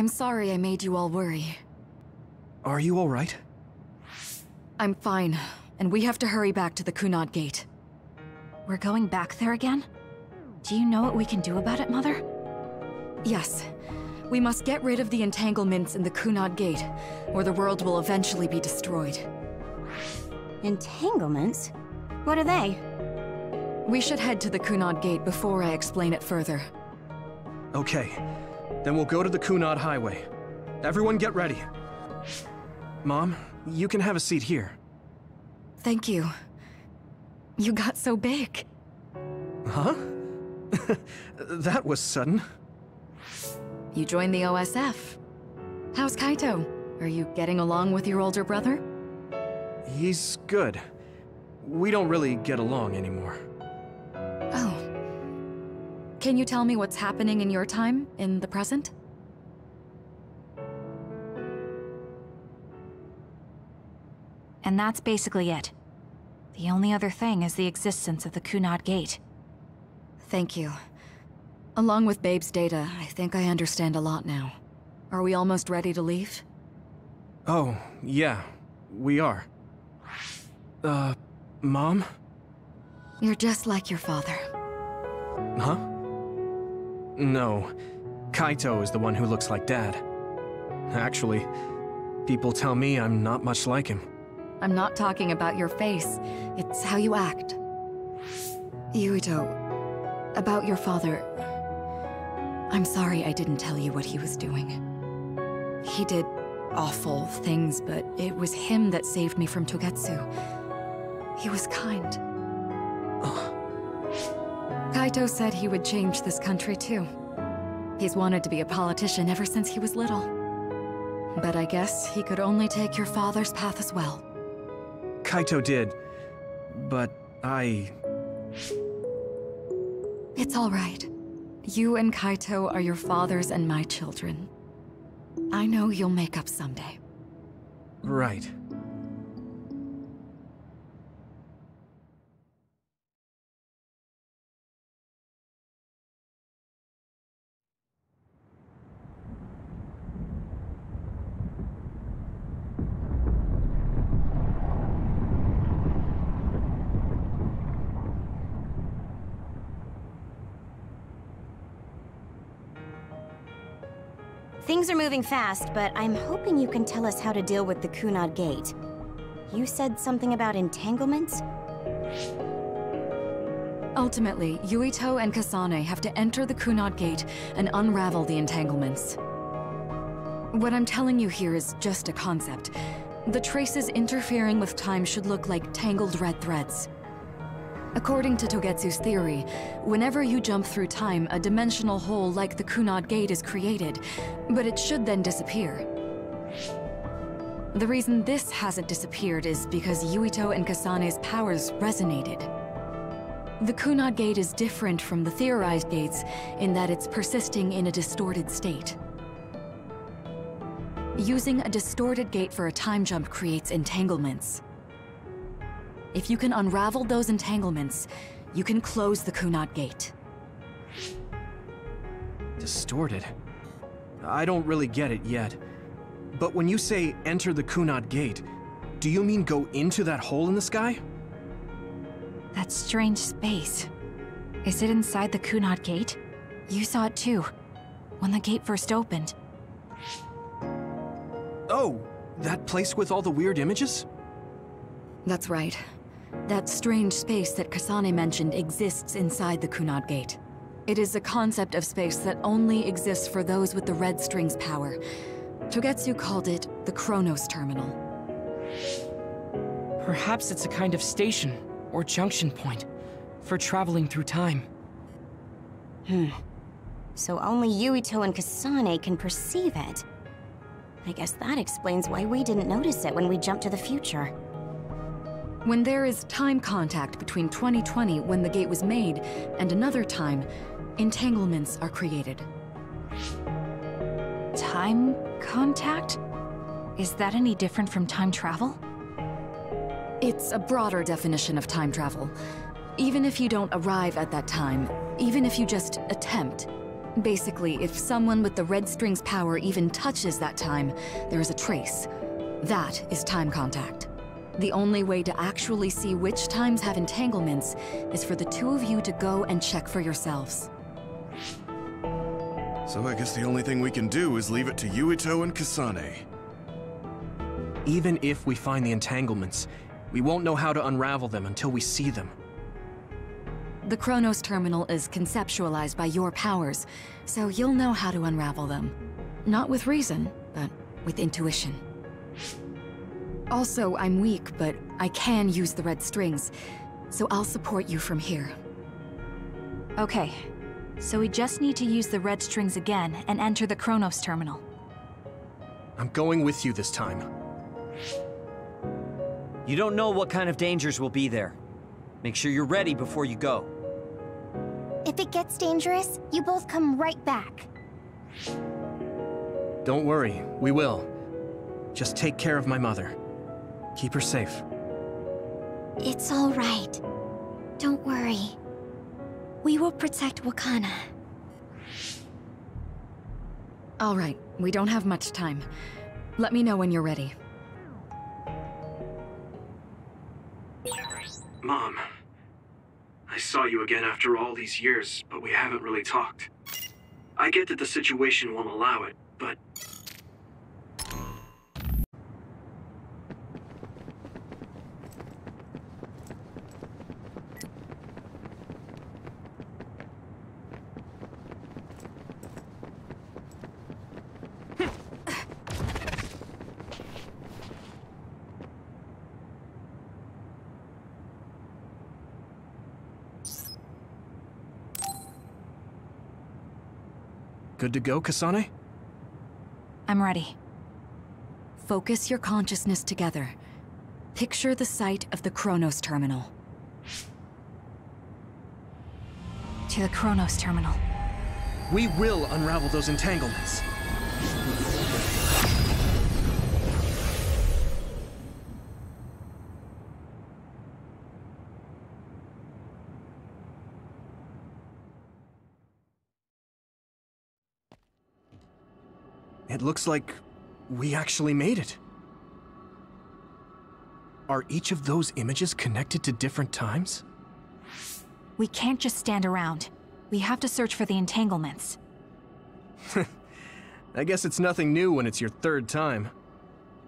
I'm sorry I made you all worry. Are you alright? I'm fine, and we have to hurry back to the Kunad Gate. We're going back there again? Do you know what we can do about it, Mother? Yes. We must get rid of the entanglements in the Kunad Gate, or the world will eventually be destroyed. Entanglements? What are they? We should head to the Kunad Gate before I explain it further. Okay. Then we'll go to the Kunad Highway. Everyone get ready. Mom, you can have a seat here. Thank you. You got so big. Huh? That was sudden. You joined the OSF. How's Kaito? Are you getting along with your older brother? He's good. We don't really get along anymore. Oh. Can you tell me what's happening in your time, in the present? And that's basically it. The only other thing is the existence of the Kunad Gate. Thank you. Along with Babe's data, I think I understand a lot now. Are we almost ready to leave? Oh, yeah, we are. Mom? You're just like your father. Huh? No. Kaito is the one who looks like Dad. Actually, people tell me I'm not much like him. I'm not talking about your face. It's how you act. Yuito, about your father... I'm sorry I didn't tell you what he was doing. He did awful things, but it was him that saved me from Togetsu. He was kind. Kaito said he would change this country too. He's wanted to be a politician ever since he was little. But I guess he could only take your father's path as well. Kaito did, but It's all right. You and Kaito are your father's and my children. I know you'll make up someday. Right. Things are moving fast, but I'm hoping you can tell us how to deal with the Kunad Gate. You said something about entanglements? Ultimately, Yuito and Kasane have to enter the Kunad Gate and unravel the entanglements. What I'm telling you here is just a concept. The traces interfering with time should look like tangled red threads. According to Togetsu's theory, whenever you jump through time, a dimensional hole like the Kunad Gate is created, but it should then disappear. The reason this hasn't disappeared is because Yuito and Kasane's powers resonated. The Kunad Gate is different from the theorized gates in that it's persisting in a distorted state. Using a distorted gate for a time jump creates entanglements. If you can unravel those entanglements, you can close the Kunad Gate. Distorted? I don't really get it yet. But when you say enter the Kunad Gate, do you mean go into that hole in the sky? That strange space. Is it inside the Kunad Gate? You saw it too, when the gate first opened. Oh, that place with all the weird images? That's right. That strange space that Kasane mentioned exists inside the Kunad Gate. It is a concept of space that only exists for those with the red string's power. Togetsu called it the Chronos Terminal. Perhaps it's a kind of station, or junction point, for traveling through time. So only Yuito and Kasane can perceive it. I guess that explains why we didn't notice it when we jumped to the future. When there is time contact between 2020, when the gate was made, and another time, entanglements are created. Time contact? Is that any different from time travel? It's a broader definition of time travel. Even if you don't arrive at that time, even if you just attempt, Basically, if someone with the red string's power even touches that time, there is a trace. That is time contact. The only way to actually see which times have entanglements is for the two of you to go and check for yourselves. So I guess the only thing we can do is leave it to Yuito and Kasane. Even if we find the entanglements, we won't know how to unravel them until we see them. The Chronos terminal is conceptualized by your powers, so you'll know how to unravel them. Not with reason, but with intuition. Also, I'm weak, but I can use the red strings, so I'll support you from here. Okay, so we just need to use the red strings again and enter the Chronos terminal. I'm going with you this time. You don't know what kind of dangers will be there. Make sure you're ready before you go. If it gets dangerous, you both come right back. Don't worry, we will. Just take care of my mother. Keep her safe. It's all right. Don't worry. We will protect Wakana. All right, we don't have much time. Let me know when you're ready. Mom, I saw you again after all these years, but we haven't really talked. I get that the situation won't allow it, but... Good to go, Kasane? I'm ready. Focus your consciousness together. Picture the site of the Chronos terminal. To the Chronos terminal. We will unravel those entanglements. It looks like we actually made it. Are each of those images connected to different times? We can't just stand around. We have to search for the entanglements. I guess it's nothing new when it's your third time.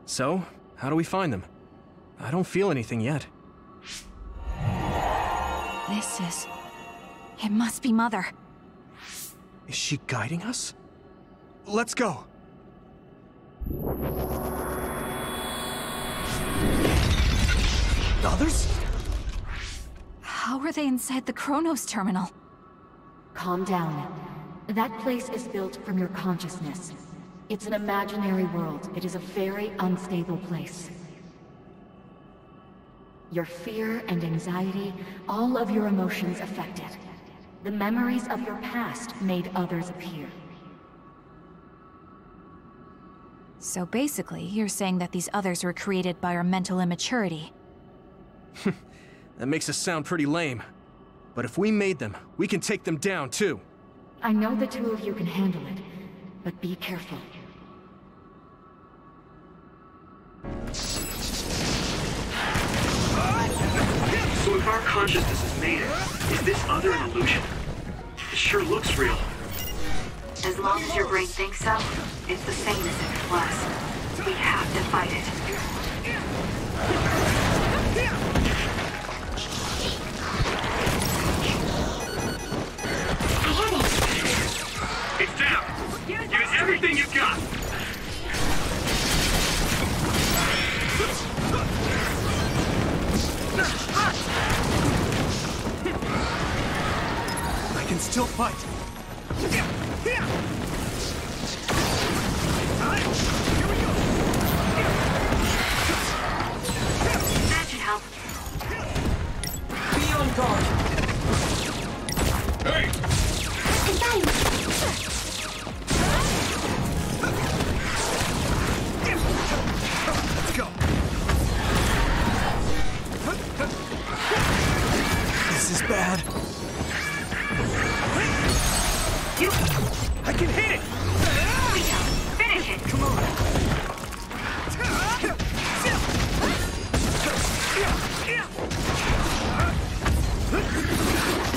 So, how do we find them? I don't feel anything yet. It must be Mother. Is she guiding us? Let's go! Others? How are they inside the Chronos terminal? Calm down. That place is built from your consciousness. It's an imaginary world. It is a very unstable place. Your fear and anxiety, all of your emotions affected. The memories of your past made others appear. So basically, you're saying that these others were created by our mental immaturity. That makes us sound pretty lame. But if we made them, we can take them down too. I know the two of you can handle it, but be careful. So if our consciousness has made it, is this other an illusion? It sure looks real. As long as your brain thinks so, it's the same as if it was. We have to fight it. It's down! Give it everything you've got! I can still fight! That should help. Be on guard! Hey! Let's go! This is bad. You... I can hit it! Yuito, finish it! Come on!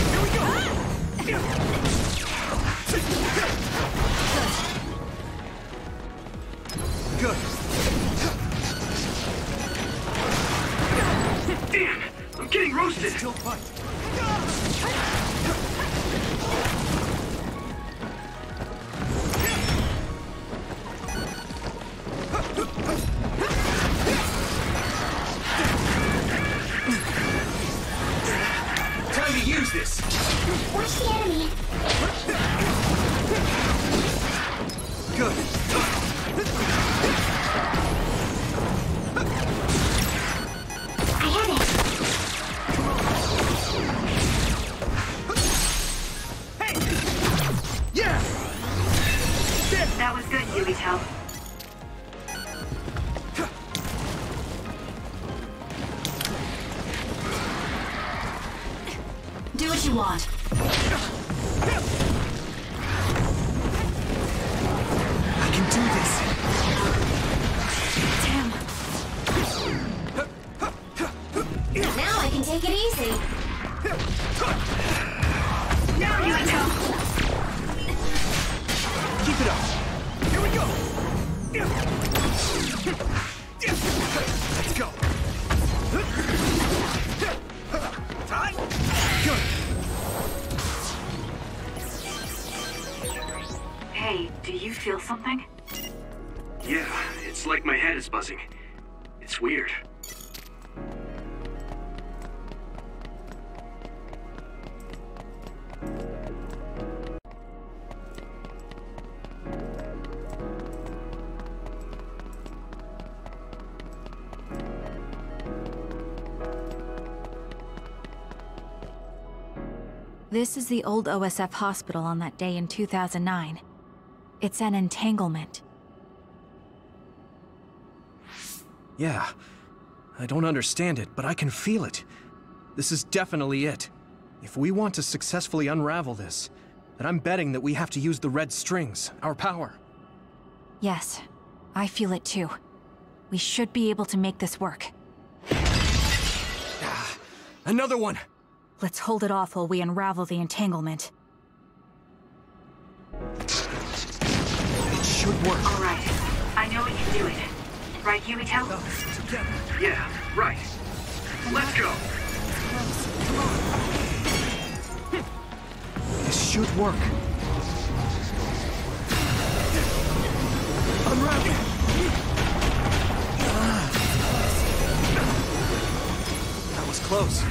Here we go! Good. Damn! I'm getting roasted! Still fight. Time to use this! Watch the enemy. Good. I have it. Hey! Yeah! That was good, Yuito. Do what you want. I can do this! Damn. Now I can take it easy. Now, Yuito! Keep it up! Here we go! Let's go! Time! Good! Hey, do you feel something? Yeah, it's like my head is buzzing. It's weird. This is the old OSF hospital on that day in 2009. It's an entanglement. Yeah. I don't understand it, but I can feel it. This is definitely it. If we want to successfully unravel this, then I'm betting that we have to use the red strings, our power. Yes, I feel it too. We should be able to make this work. Another one! Let's hold it off while we unravel the entanglement. It should work. All right. I know we can do it. Right, Yuito? Together. Yeah, right. Let's go. This should work. Unravel! That was close.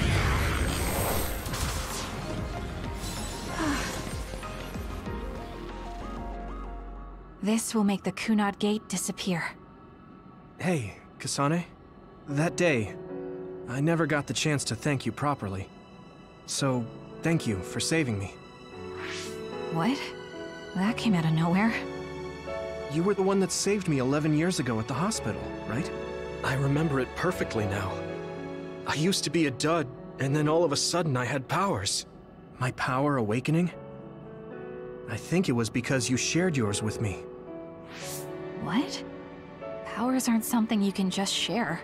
This will make the Kunad gate disappear. Hey, Kasane. That day, I never got the chance to thank you properly. So, thank you for saving me. What? That came out of nowhere. You were the one that saved me 11 years ago at the hospital, right? I remember it perfectly now. I used to be a dud, and then all of a sudden I had powers. My power awakening? I think it was because you shared yours with me. What? Powers aren't something you can just share.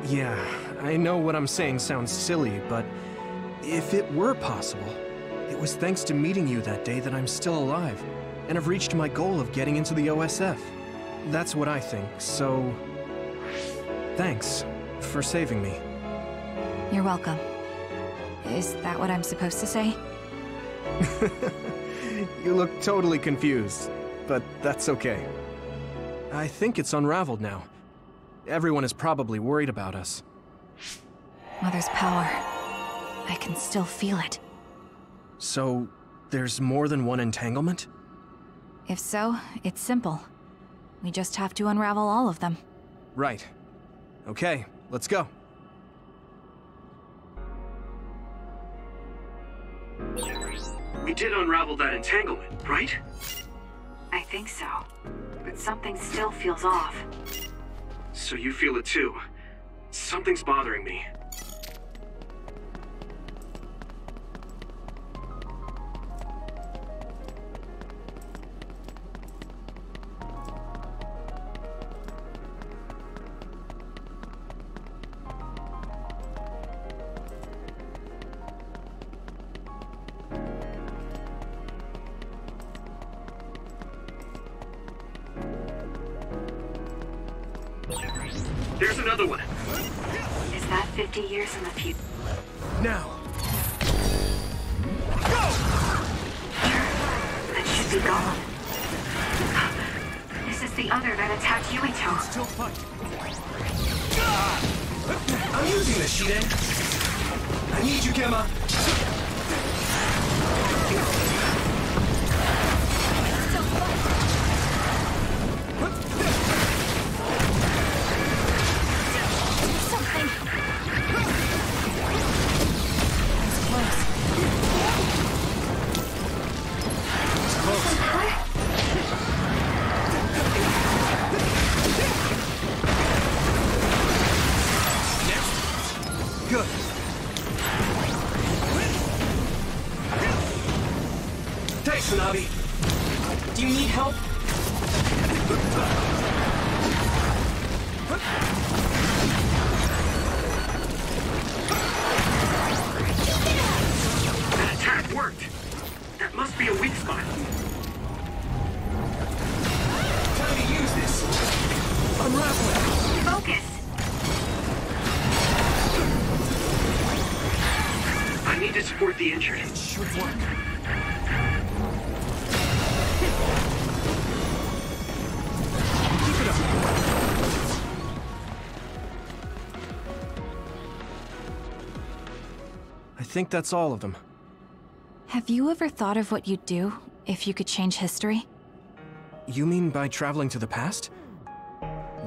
Yeah, I know what I'm saying sounds silly, but if it were possible, it was thanks to meeting you that day that I'm still alive, and have reached my goal of getting into the OSF. That's what I think, so... thanks for saving me. You're welcome. Is that what I'm supposed to say? You look totally confused, but that's okay. I think it's unraveled now. Everyone is probably worried about us. Mother's power. I can still feel it. So, there's more than one entanglement? If so, it's simple. We just have to unravel all of them. Right. Okay, let's go. We did unravel that entanglement, right? I think so. But something still feels off. So you feel it too. Something's bothering me. There's another one. Is that 50 years in the future? Now! That should be gone. This is the other that attacked Yuito. Still fight. I'm using this, Shide. I need you, Gemma. Good. Thanks, Tsunabi. Do you need help? That attack worked. That must be a weak spot. Time to use this. Unravel it. Focus! I need to support the injured. It should work. Keep it up. I think that's all of them. Have you ever thought of what you'd do if you could change history? You mean by traveling to the past?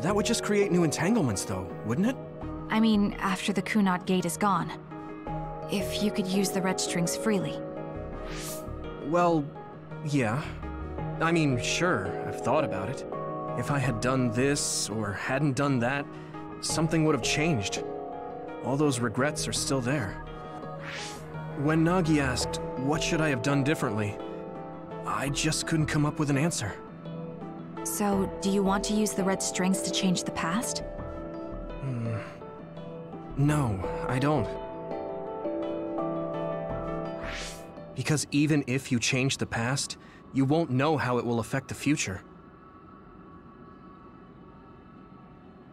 That would just create new entanglements, though, wouldn't it? I mean, after the Kunad gate is gone. If you could use the red strings freely. Well, yeah. I mean, sure, I've thought about it. If I had done this, or hadn't done that, something would have changed. All those regrets are still there. When Nagi asked, what should I have done differently, I just couldn't come up with an answer. So, do you want to use the red strings to change the past? No, I don't. Because even if you change the past, you won't know how it will affect the future.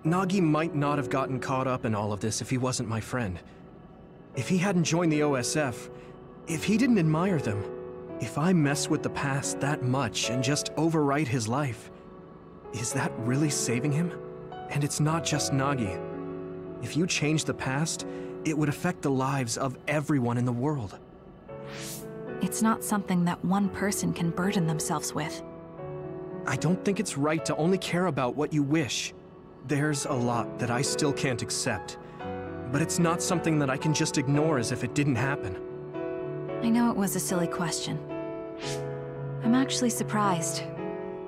Nagi might not have gotten caught up in all of this if he wasn't my friend. If he hadn't joined the OSF, if he didn't admire them, if I mess with the past that much and just overwrite his life, is that really saving him? And it's not just Nagi. If you change the past, it would affect the lives of everyone in the world. It's not something that one person can burden themselves with. I don't think it's right to only care about what you wish. There's a lot that I still can't accept. But it's not something that I can just ignore as if it didn't happen. I know it was a silly question. I'm actually surprised.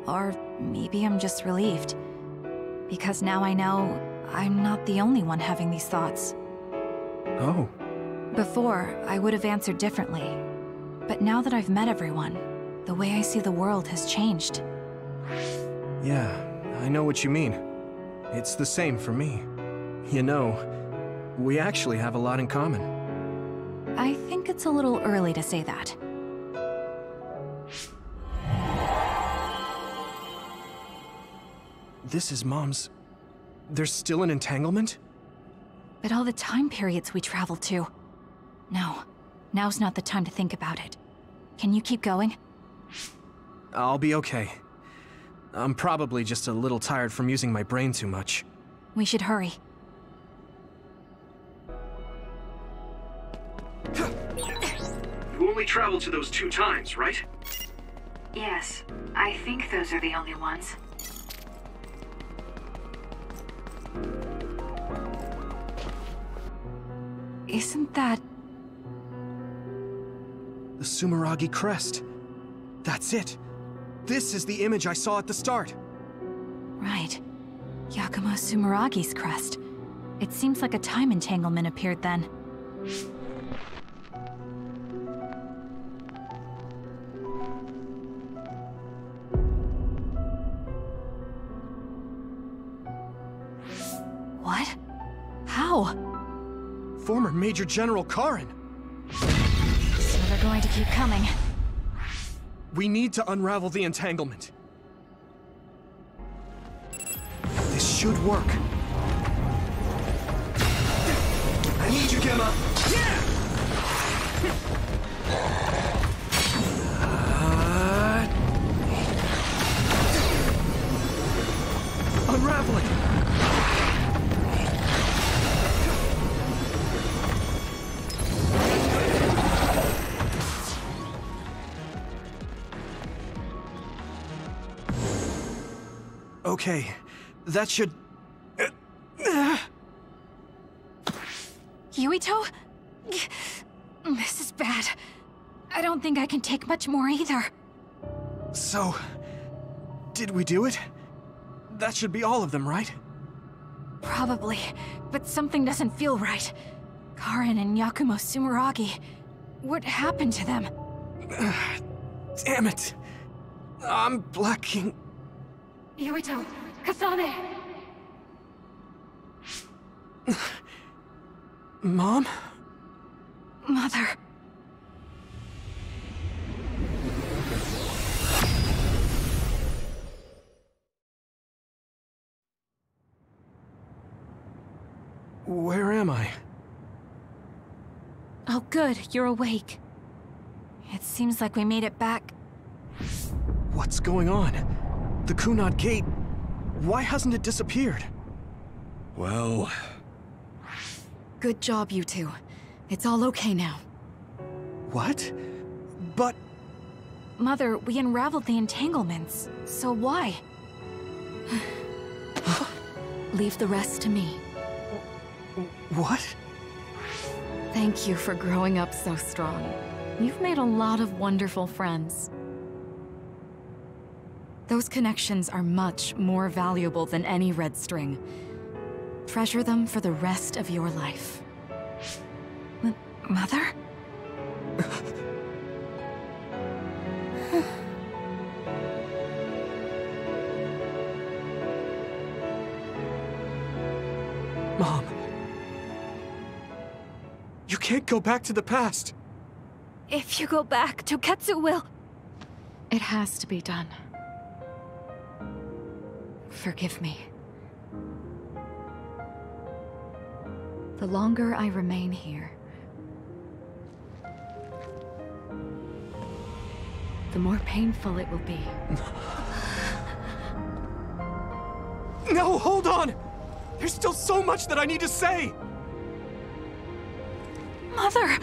Or maybe I'm just relieved. Because now I know I'm not the only one having these thoughts. Oh. Before, I would have answered differently. But now that I've met everyone, the way I see the world has changed. Yeah, I know what you mean. It's the same for me. You know, we actually have a lot in common. I think it's a little early to say that. This is Mom's... There's still an entanglement? But all the time periods we traveled to... No, now's not the time to think about it. Can you keep going? I'll be okay. I'm probably just a little tired from using my brain too much. We should hurry. You only traveled to those 2 times, right? Yes, I think those are the only ones. Isn't that... The Sumeragi crest. That's it. This is the image I saw at the start. Right. Yakumo Sumeragi's crest. It seems like a time entanglement appeared then. What? How? Former Major General Karin. So they're going to keep coming. We need to unravel the entanglement. This should work. need you, Gemma! Yeah! Unraveling! Okay, that should... Yuito? This is bad. I don't think I can take much more either. So... did we do it? That should be all of them, right? Probably, but something doesn't feel right. Karen and Yuito Sumeragi. What happened to them? Damn it! I'm blacking... Yuito! Kasane! Mom? Mother... Where am I? Oh good, you're awake. It seems like we made it back. What's going on? The Kunad gate... why hasn't it disappeared? Well... Good job, you two. It's all okay now. What? But... Mother, we unraveled the entanglements. So why? Leave the rest to me. What? Thank you for growing up so strong. You've made a lot of wonderful friends. Those connections are much more valuable than any red string. Treasure them for the rest of your life. Mother? Mom. You can't go back to the past. If you go back, Toketsu will... It has to be done. Forgive me. The longer I remain here, the more painful it will be. No, hold on! There's still so much that I need to say! Mother!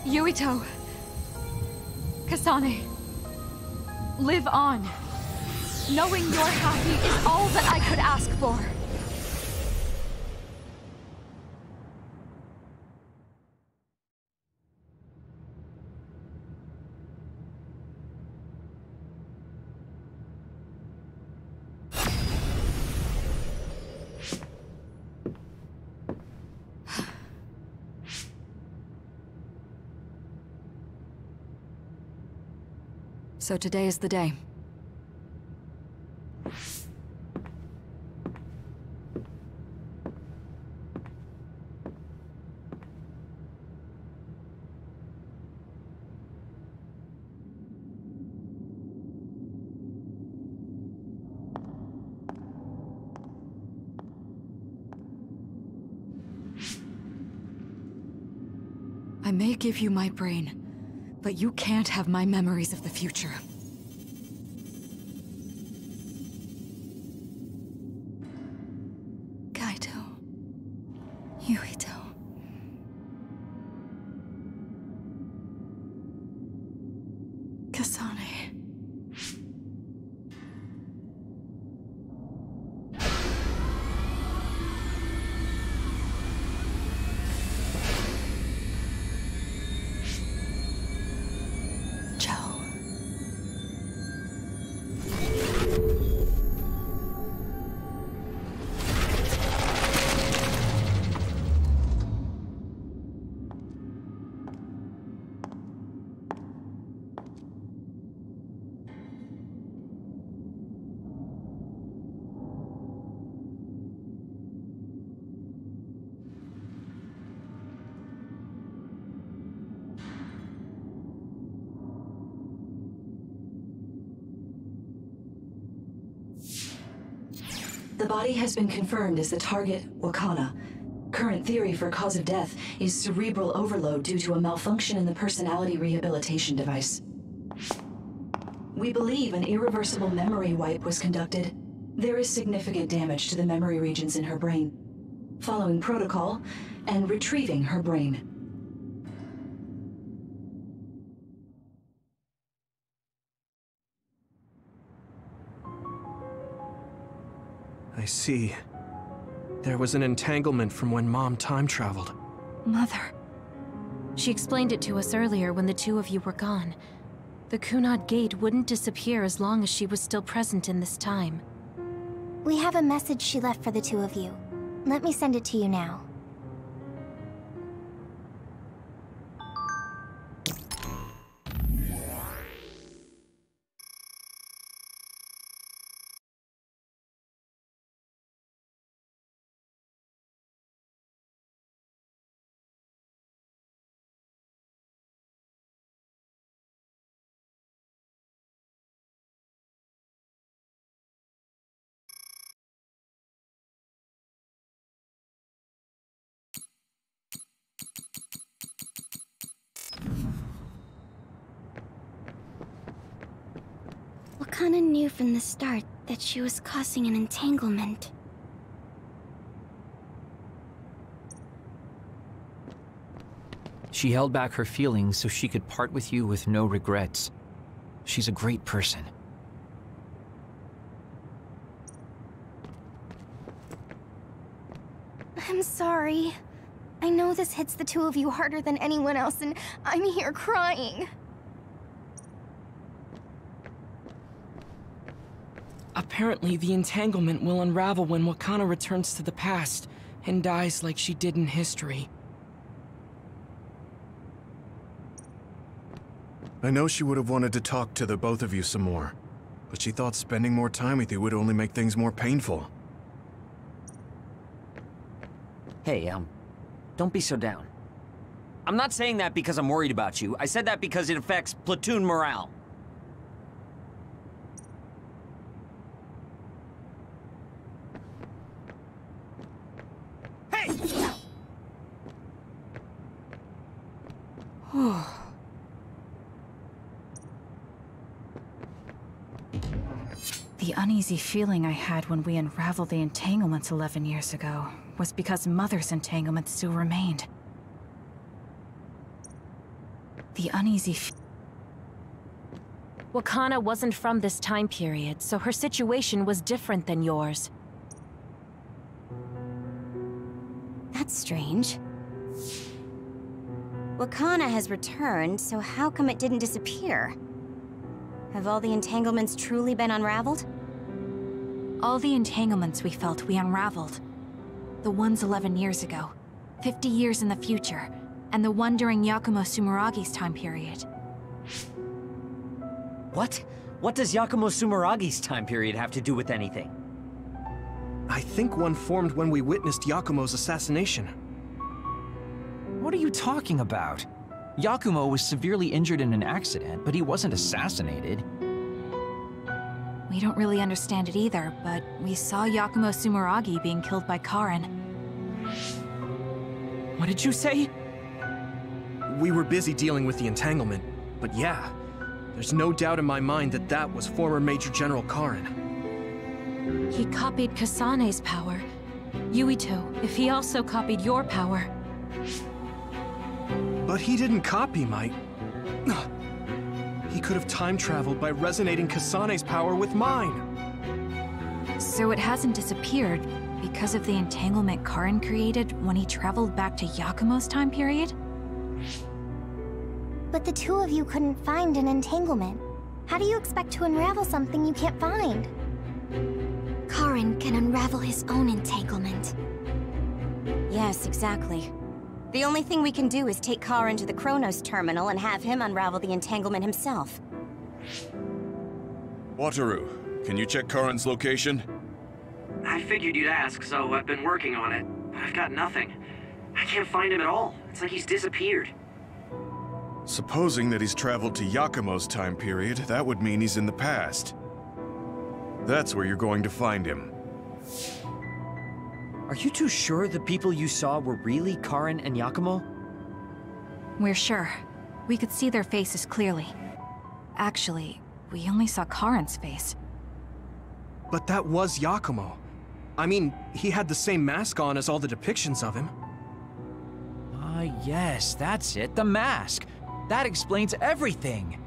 Yuito! Kasane! Live on! Knowing you're happy is all that I could ask for! So today is the day. I may give you my brain, but you can't have my memories of the future. Kaito. Yuito. Kasane. The body has been confirmed as the target, Wakana. Current theory for cause of death is cerebral overload due to a malfunction in the personality rehabilitation device. We believe an irreversible memory wipe was conducted. There is significant damage to the memory regions in her brain. Following protocol and retrieving her brain. I see. There was an entanglement from when Mom time traveled. Mother. She explained it to us earlier when the two of you were gone. The Kunad gate wouldn't disappear as long as she was still present in this time. We have a message she left for the two of you. Let me send it to you now. Wakana knew from the start that she was causing an entanglement. She held back her feelings so she could part with you with no regrets. She's a great person. I'm sorry. I know this hits the two of you harder than anyone else, and I'm here crying. Apparently, the entanglement will unravel when Wakana returns to the past and dies like she did in history. I know she would have wanted to talk to the both of you some more, but she thought spending more time with you would only make things more painful. Hey, don't be so down. I'm not saying that because I'm worried about you. I said that because it affects platoon morale. Hey! The uneasy feeling I had when we unraveled the entanglements 11 years ago was because Mother's entanglement still remained. The uneasy Wakana wasn't from this time period, so her situation was different than yours. That's strange. Wakana has returned, so how come it didn't disappear? Have all the entanglements truly been unraveled? All the entanglements we felt we unraveled. The ones 11 years ago, 50 years in the future, and the one during Yakumo Sumeragi's time period. What? What does Yakumo Sumeragi's time period have to do with anything? I think one formed when we witnessed Yakumo's assassination. What are you talking about? Yakumo was severely injured in an accident, but he wasn't assassinated. We don't really understand it either, but we saw Yakumo Sumeragi being killed by Karen. What did you say? We were busy dealing with the entanglement, but yeah, there's no doubt in my mind that that was former Major General Karen. He copied Kasane's power. Yuito, if he also copied your power. But he didn't copy my... He could have time-traveled by resonating Kasane's power with mine. So it hasn't disappeared because of the entanglement Karen created when he traveled back to Yakumo's time period? But the two of you couldn't find an entanglement. How do you expect to unravel something you can't find? Karen can unravel his own entanglement. Yes, exactly. The only thing we can do is take Karen to the Chronos terminal and have him unravel the entanglement himself. Wataru, can you check Karen's location? I figured you'd ask, so I've been working on it. But I've got nothing. I can't find him at all. It's like he's disappeared. Supposing that he's traveled to Yakumo's time period, that would mean he's in the past. That's where you're going to find him. Are you two sure the people you saw were really Karen and Yakumo? We're sure. We could see their faces clearly. Actually, we only saw Karen's face. But that was Yakumo. I mean, he had the same mask on as all the depictions of him. Ah, yes, that's it, the mask. That explains everything.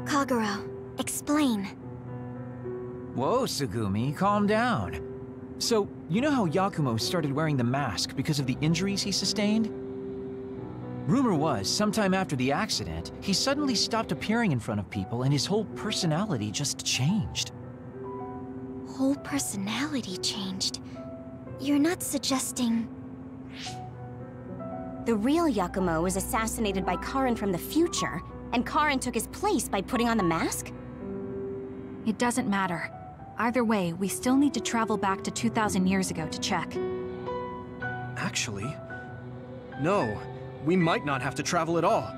Kagero, explain. Whoa, Tsugumi, calm down. So, you know how Yakumo started wearing the mask because of the injuries he sustained? Rumor was, sometime after the accident, he suddenly stopped appearing in front of people and his whole personality just changed. Whole personality changed? You're not suggesting... The real Yakumo was assassinated by Karen from the future, and Karen took his place by putting on the mask? It doesn't matter. Either way, we still need to travel back to 2,000 years ago to check. Actually, no. We might not have to travel at all.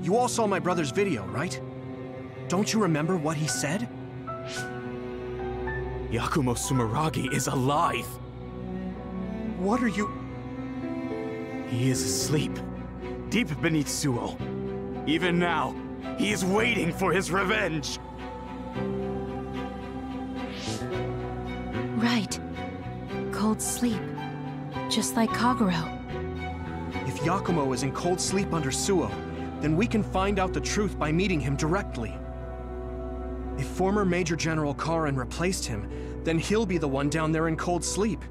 You all saw my brother's video, right? Don't you remember what he said? Yakumo Sumeragi is alive! What are you... He is asleep, deep beneath Suo. Even now, he is waiting for his revenge! Right. Cold sleep. Just like Kagero. If Yakumo is in cold sleep under Suo, then we can find out the truth by meeting him directly. If former Major General Karen replaced him, then he'll be the one down there in cold sleep.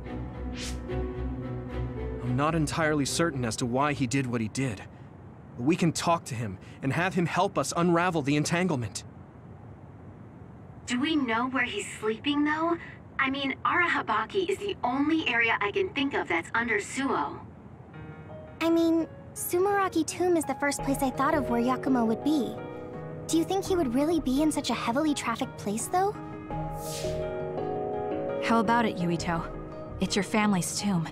I'm not entirely certain as to why he did what he did. But we can talk to him and have him help us unravel the entanglement. Do we know where he's sleeping, though? I mean, Arahabaki is the only area I can think of that's under Suo. I mean, Sumeragi Tomb is the first place I thought of where Yakumo would be. Do you think he would really be in such a heavily trafficked place, though? How about it, Yuito? It's your family's tomb.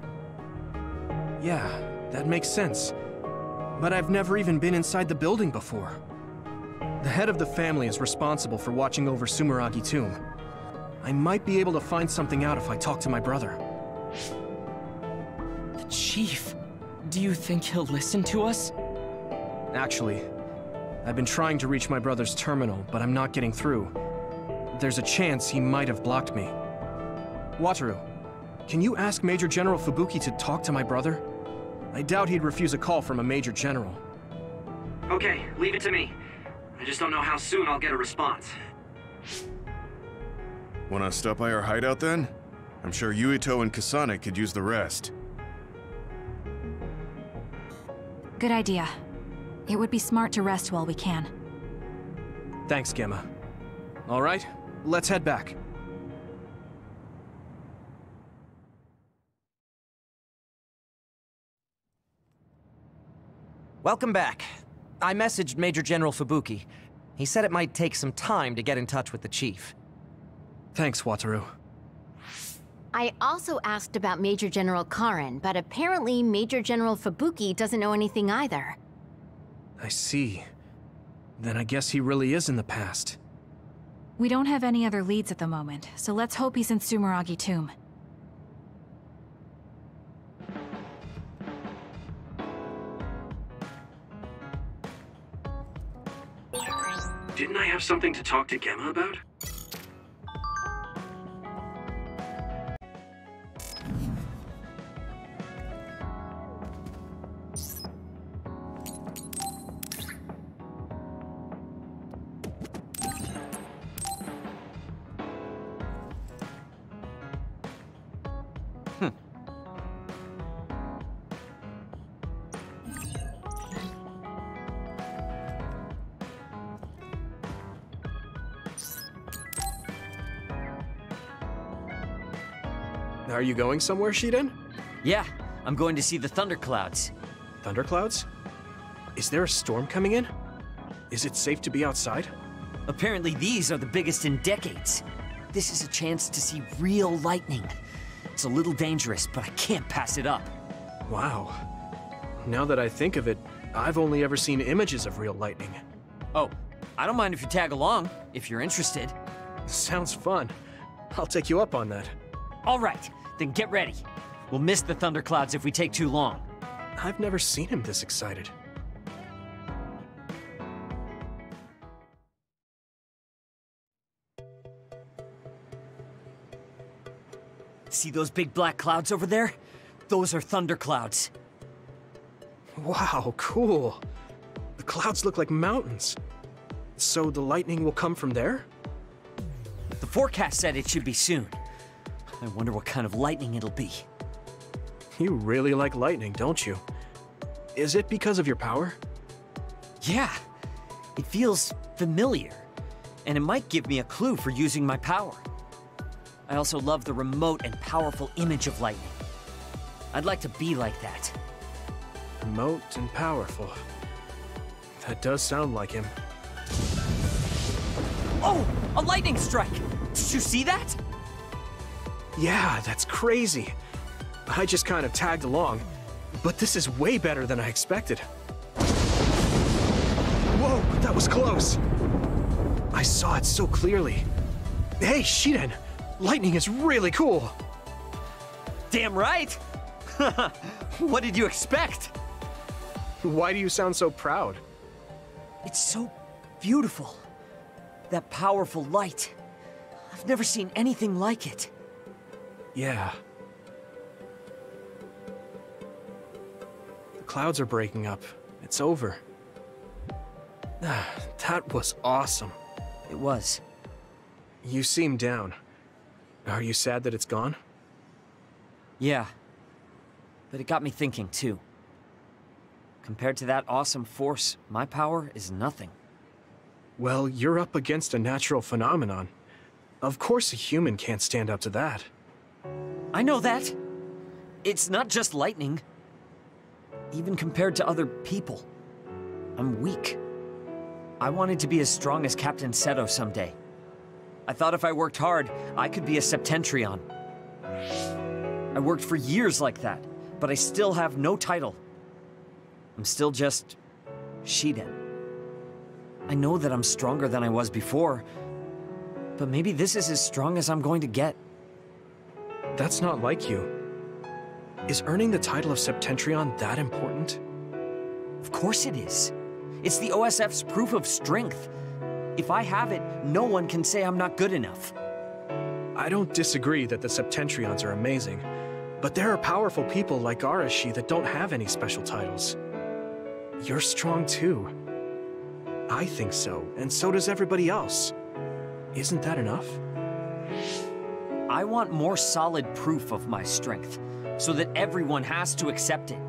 Yeah, that makes sense. But I've never even been inside the building before. The head of the family is responsible for watching over Sumeragi Tomb. I might be able to find something out if I talk to my brother. The Chief. Do you think he'll listen to us? Actually, I've been trying to reach my brother's terminal, but I'm not getting through. There's a chance he might have blocked me. Wataru, can you ask Major General Fubuki to talk to my brother? I doubt he'd refuse a call from a Major General. Okay, leave it to me. I just don't know how soon I'll get a response. Wanna stop by our hideout then? I'm sure Yuito and Kasane could use the rest. Good idea. It would be smart to rest while we can. Thanks, Gemma. All right, let's head back. Welcome back. I messaged Major General Fubuki. He said it might take some time to get in touch with the Chief. Thanks, Wataru. I also asked about Major General Karen, but apparently Major General Fubuki doesn't know anything either. I see. Then I guess he really is in the past. We don't have any other leads at the moment, so let's hope he's in Sumeragi Tomb. Didn't I have something to talk to Gemma about? Are you going somewhere, Shiden? Yeah, I'm going to see the thunderclouds. Thunderclouds? Is there a storm coming in? Is it safe to be outside? Apparently these are the biggest in decades. This is a chance to see real lightning. It's a little dangerous, but I can't pass it up. Wow. Now that I think of it, I've only ever seen images of real lightning. Oh, I don't mind if you tag along, if you're interested. Sounds fun. I'll take you up on that. All right, then get ready. We'll miss the thunderclouds if we take too long. I've never seen him this excited. See those big black clouds over there? Those are thunderclouds. Wow, cool. The clouds look like mountains. So the lightning will come from there? The forecast said it should be soon. I wonder what kind of lightning it'll be. You really like lightning, don't you? Is it because of your power? Yeah, it feels familiar, and it might give me a clue for using my power. I also love the remote and powerful image of lightning. I'd like to be like that. Remote and powerful. That does sound like him. Oh, a lightning strike! Did you see that? Yeah, that's crazy. I just kind of tagged along, but this is way better than I expected. Whoa, that was close. I saw it so clearly. Hey, Shiden, lightning is really cool. Damn right. What did you expect? Why do you sound so proud? It's so beautiful. That powerful light. I've never seen anything like it. Yeah. The clouds are breaking up. It's over. That was awesome. It was. You seem down. Are you sad that it's gone? Yeah. But it got me thinking, too. Compared to that awesome force, my power is nothing. Well, you're up against a natural phenomenon. Of course a human can't stand up to that. I know that. It's not just lightning. Even compared to other people, I'm weak. I wanted to be as strong as Captain Seto someday. I thought if I worked hard, I could be a Septentrion. I worked for years like that, but I still have no title. I'm still just Shiden. I know that I'm stronger than I was before, but maybe this is as strong as I'm going to get. That's not like you. Is earning the title of Septentrion that important? Of course it is. It's the OSF's proof of strength. If I have it, no one can say I'm not good enough. I don't disagree that the Septentrions are amazing, but there are powerful people like Arashi that don't have any special titles. You're strong too. I think so, and so does everybody else. Isn't that enough? I want more solid proof of my strength, so that everyone has to accept it.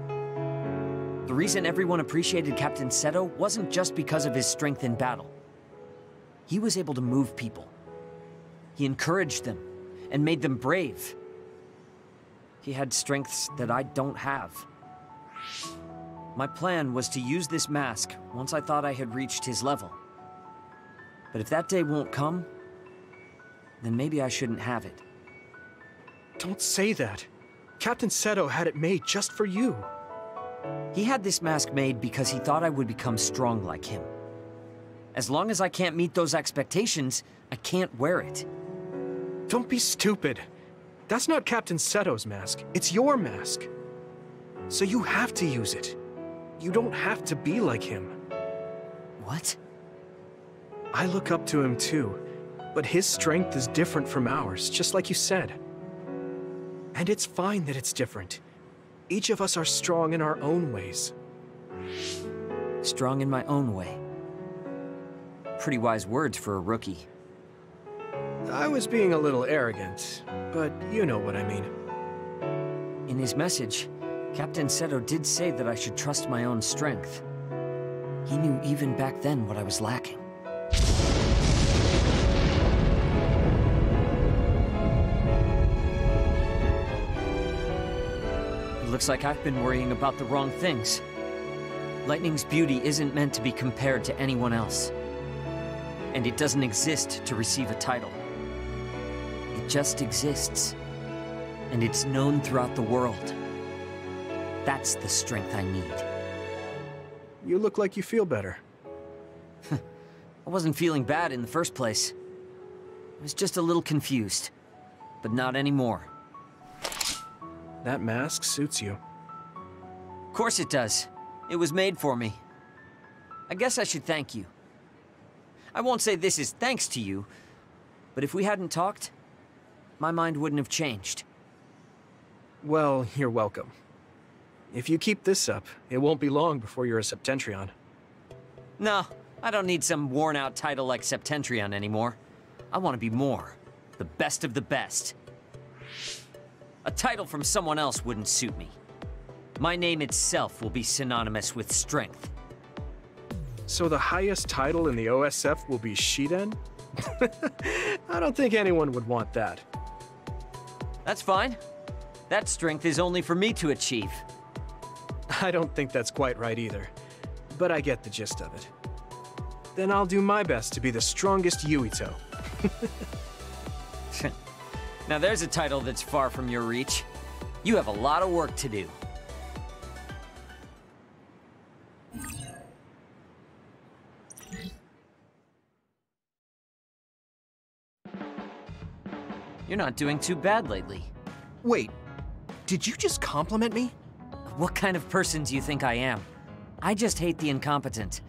The reason everyone appreciated Captain Seto wasn't just because of his strength in battle. He was able to move people. He encouraged them, and made them brave. He had strengths that I don't have. My plan was to use this mask once I thought I had reached his level. But if that day won't come, then maybe I shouldn't have it. Don't say that. Captain Seto had it made just for you. He had this mask made because he thought I would become strong like him. As long as I can't meet those expectations, I can't wear it. Don't be stupid. That's not Captain Seto's mask. It's your mask. So you have to use it. You don't have to be like him. What? I look up to him too, but his strength is different from ours, just like you said. And it's fine that it's different. Each of us are strong in our own ways. Strong in my own way. Pretty wise words for a rookie. I was being a little arrogant, but you know what I mean. In his message, Captain Seto did say that I should trust my own strength. He knew even back then what I was lacking. It looks like I've been worrying about the wrong things. Lightning's beauty isn't meant to be compared to anyone else. And it doesn't exist to receive a title. It just exists. And it's known throughout the world. That's the strength I need. You look like you feel better. I wasn't feeling bad in the first place. I was just a little confused. But not anymore. That mask suits you. Of course it does. It was made for me. I guess I should thank you. I won't say this is thanks to you, but if we hadn't talked, my mind wouldn't have changed. Well, you're welcome. If you keep this up, it won't be long before you're a Septentrion. No, I don't need some worn-out title like Septentrion anymore. I want to be more. The best of the best. A title from someone else wouldn't suit me. My name itself will be synonymous with strength. So the highest title in the OSF will be Shiden? I don't think anyone would want that. That's fine. That strength is only for me to achieve. I don't think that's quite right either, but I get the gist of it. Then I'll do my best to be the strongest Yuito. Now there's a title that's far from your reach. You have a lot of work to do. You're not doing too bad lately. Wait, did you just compliment me? What kind of person do you think I am? I just hate the incompetent.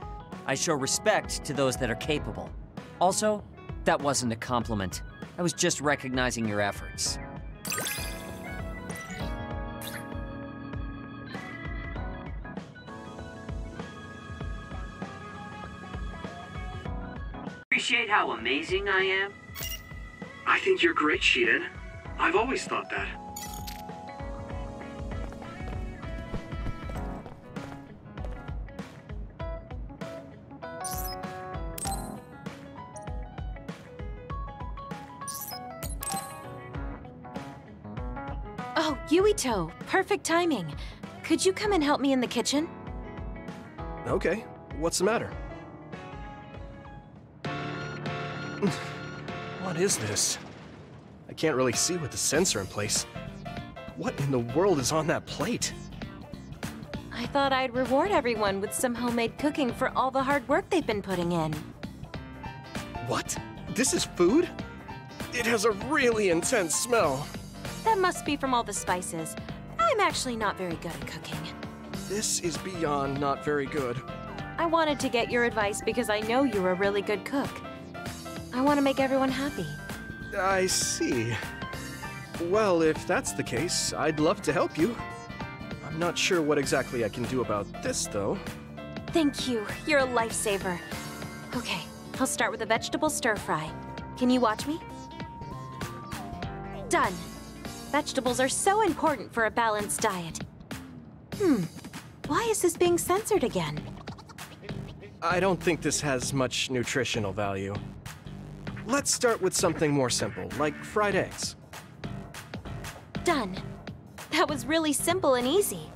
I show respect to those that are capable. Also, that wasn't a compliment. I was just recognizing your efforts. Appreciate how amazing I am? I think you're great, Shiden. I've always thought that. Oh, Yuito, perfect timing. Could you come and help me in the kitchen? Okay, what's the matter? What is this? I can't really see with the sensor in place. What in the world is on that plate? I thought I'd reward everyone with some homemade cooking for all the hard work they've been putting in. What? This is food? It has a really intense smell. That must be from all the spices. I'm actually not very good at cooking. This is beyond not very good. I wanted to get your advice because I know you're a really good cook. I want to make everyone happy. I see. Well, if that's the case, I'd love to help you. I'm not sure what exactly I can do about this, though. Thank you. You're a lifesaver. Okay, I'll start with a vegetable stir-fry. Can you watch me? Done. Vegetables are so important for a balanced diet. Why is this being censored again? I don't think this has much nutritional value. Let's start with something more simple, like fried eggs. Done. That was really simple and easy.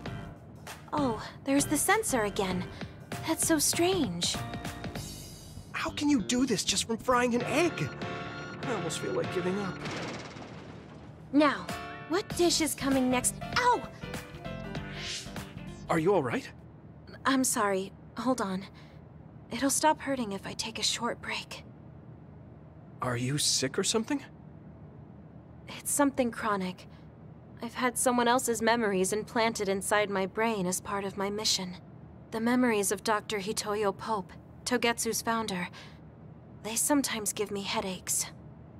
Oh, there's the censor again. That's so strange. How can you do this just from frying an egg? I almost feel like giving up. Now, what dish is coming next? Ow! Are you all right? I'm sorry. Hold on. It'll stop hurting if I take a short break. Are you sick or something? It's something chronic. I've had someone else's memories implanted inside my brain as part of my mission. The memories of Dr. Hitoyo Pope, Togetsu's founder. They sometimes give me headaches.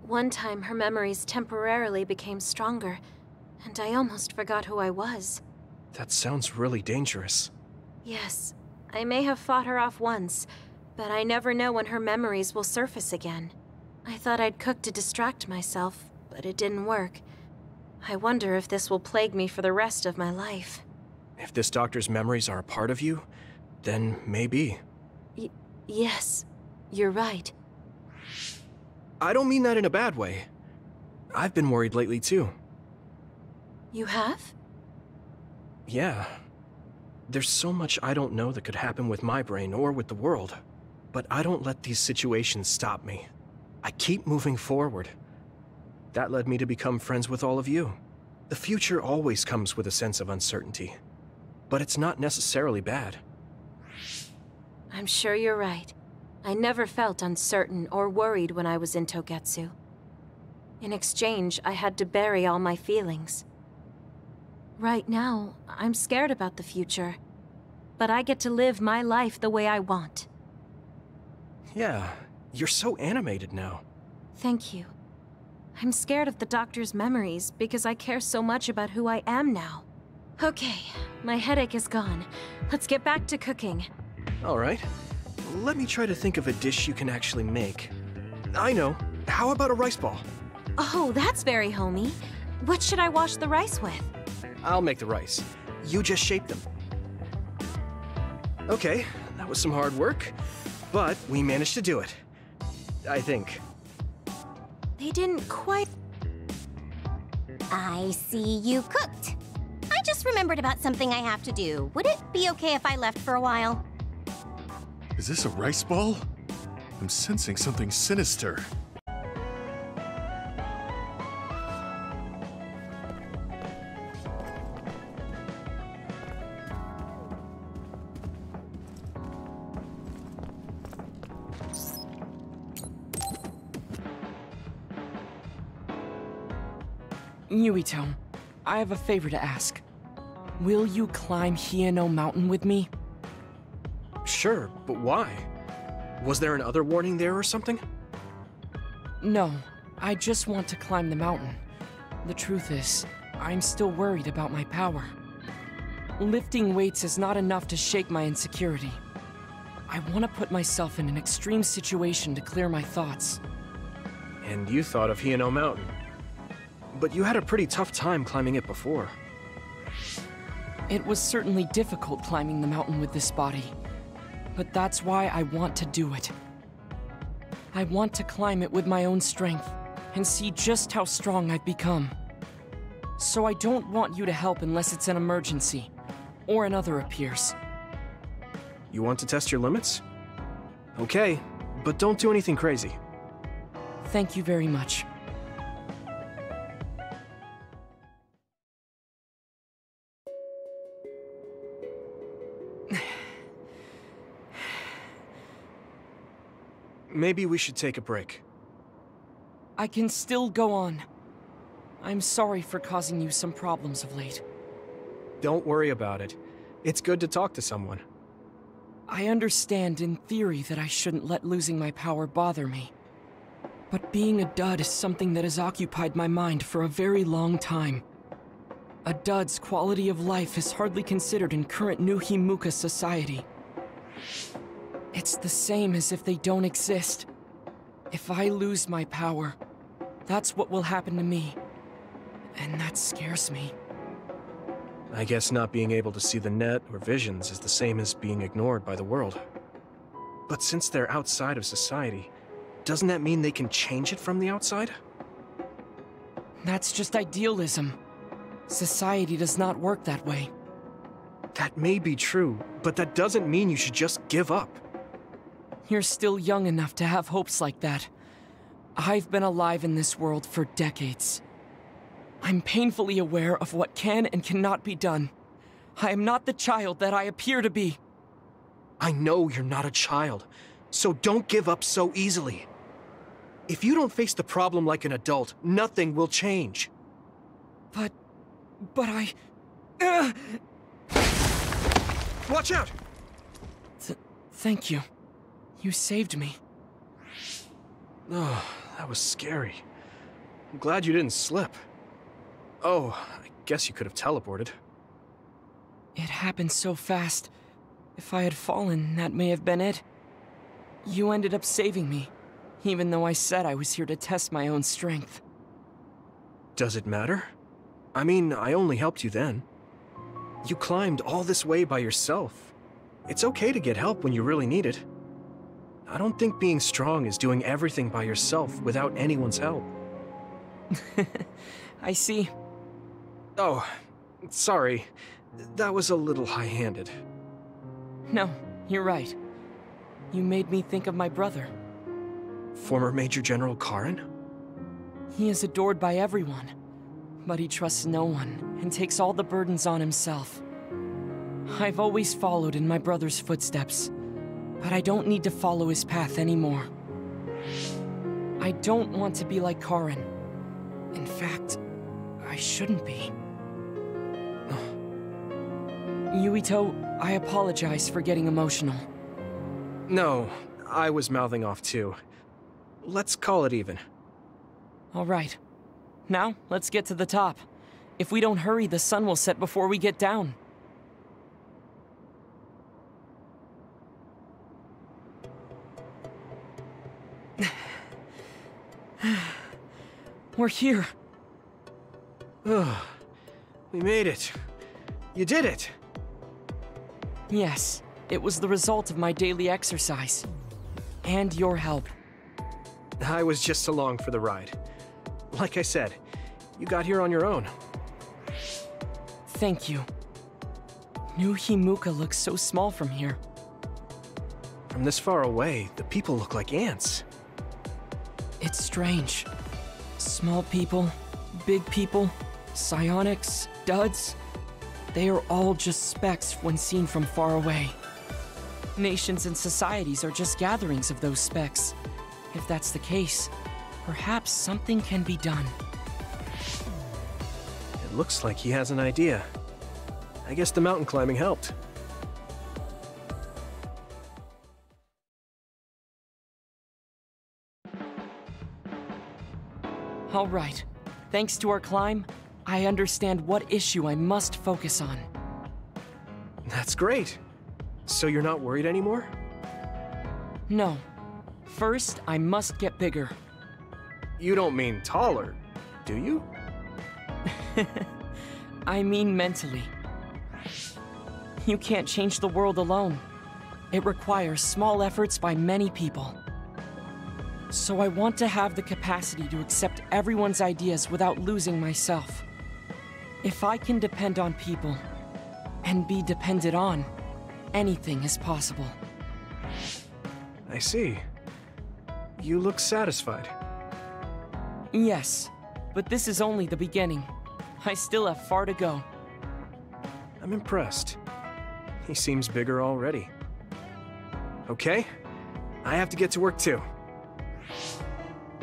One time, her memories temporarily became stronger, and I almost forgot who I was. That sounds really dangerous. Yes, I may have fought her off once, but I never know when her memories will surface again. I thought I'd cook to distract myself, but it didn't work. I wonder if this will plague me for the rest of my life. If this doctor's memories are a part of you, then maybe. Yes, you're right. I don't mean that in a bad way. I've been worried lately, too. You have? Yeah. There's so much I don't know that could happen with my brain or with the world. But I don't let these situations stop me. I keep moving forward. That led me to become friends with all of you. The future always comes with a sense of uncertainty. But it's not necessarily bad. I'm sure you're right. I never felt uncertain or worried when I was in Togetsu. In exchange, I had to bury all my feelings. Right now, I'm scared about the future, but I get to live my life the way I want. Yeah, you're so animated now. Thank you. I'm scared of the doctor's memories because I care so much about who I am now. Okay, my headache is gone. Let's get back to cooking. All right. Let me try to think of a dish you can actually make. I know. How about a rice ball? Oh, that's very homey. What should I wash the rice with? I'll make the rice. You just shape them. Okay, that was some hard work, but we managed to do it. I think. They didn't quite... I see you cooked. I just remembered about something I have to do. Would it be okay if I left for a while? Is this a rice ball? I'm sensing something sinister. Yuito, I have a favor to ask. Will you climb Hieno Mountain with me? Sure, but why? Was there an other warning there or something? No, I just want to climb the mountain. The truth is, I'm still worried about my power. Lifting weights is not enough to shake my insecurity. I want to put myself in an extreme situation to clear my thoughts. And you thought of Hieno Mountain. But you had a pretty tough time climbing it before. It was certainly difficult climbing the mountain with this body. But that's why I want to do it. I want to climb it with my own strength, and see just how strong I've become. So I don't want you to help unless it's an emergency, or another appears. You want to test your limits? Okay, but don't do anything crazy. Thank you very much. Maybe we should take a break. I can still go on. I'm sorry for causing you some problems of late. Don't worry about it. It's good to talk to someone. I understand in theory that I shouldn't let losing my power bother me. But being a dud is something that has occupied my mind for a very long time. A dud's quality of life is hardly considered in current new Himuka society. It's the same as if they don't exist. If I lose my power, that's what will happen to me. And that scares me. I guess not being able to see the net or visions is the same as being ignored by the world. But since they're outside of society, doesn't that mean they can change it from the outside? That's just idealism. Society does not work that way. That may be true, but that doesn't mean you should just give up. You're still young enough to have hopes like that. I've been alive in this world for decades. I'm painfully aware of what can and cannot be done. I am not the child that I appear to be. I know you're not a child, so don't give up so easily. If you don't face the problem like an adult, nothing will change. But I... Watch out! Thank you. You saved me. Oh, that was scary. I'm glad you didn't slip. Oh, I guess you could have teleported. It happened so fast. If I had fallen, that may have been it. You ended up saving me, even though I said I was here to test my own strength. Does it matter? I mean, I only helped you then. You climbed all this way by yourself. It's okay to get help when you really need it. I don't think being strong is doing everything by yourself without anyone's help. I see. Oh, sorry. That was a little high-handed. No, you're right. You made me think of my brother. Former Major General Karen? He is adored by everyone, but he trusts no one and takes all the burdens on himself. I've always followed in my brother's footsteps, but I don't need to follow his path anymore. I don't want to be like Karen. In fact, I shouldn't be. Yuito, I apologize for getting emotional. No, I was mouthing off too. Let's call it even. All right. Now, let's get to the top. If we don't hurry, the sun will set before we get down. We're here. Ugh. We made it. You did it. Yes, it was the result of my daily exercise. And your help. I was just along for the ride. Like I said, you got here on your own. Thank you. New Himuka looks so small from here. From this far away, the people look like ants. It's strange. Small people, big people, psionics, duds. They are all just specks when seen from far away. Nations and societies are just gatherings of those specks. If that's the case, perhaps something can be done. It looks like he has an idea. I guess the mountain climbing helped. All right. Thanks to our climb, I understand what issue I must focus on. That's great. So you're not worried anymore? No. First, I must get bigger. You don't mean taller, do you? I mean mentally. You can't change the world alone. It requires small efforts by many people. So I want to have the capacity to accept everyone's ideas without losing myself. If I can depend on people, and be depended on, anything is possible. I see. You look satisfied. Yes, but this is only the beginning. I still have far to go. I'm impressed. He seems bigger already. Okay, I have to get to work too.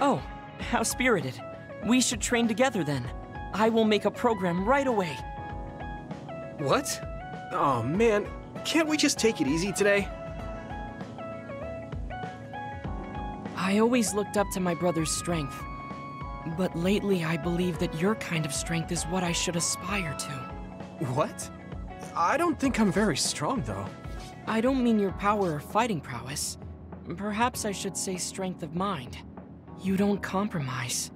Oh, how spirited. We should train together then. I will make a program right away. What? Oh man, can't we just take it easy today? I always looked up to my brother's strength. But lately I believe that your kind of strength is what I should aspire to. What? I don't think I'm very strong though. I don't mean your power or fighting prowess. Perhaps I should say strength of mind. You don't compromise.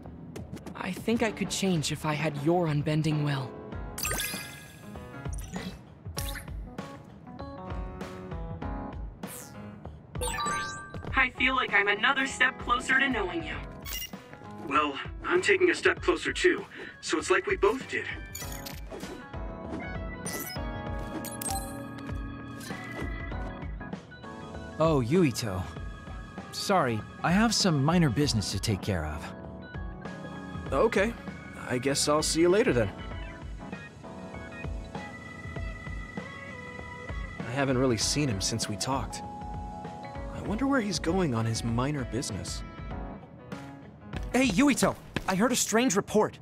I think I could change if I had your unbending will. I feel like I'm another step closer to knowing you. Well, I'm taking a step closer too, so it's like we both did. Oh, Yuito. Sorry, I have some minor business to take care of. Okay, I guess I'll see you later then. I haven't really seen him since we talked. I wonder where he's going on his minor business. Hey, Yuito! I heard a strange report.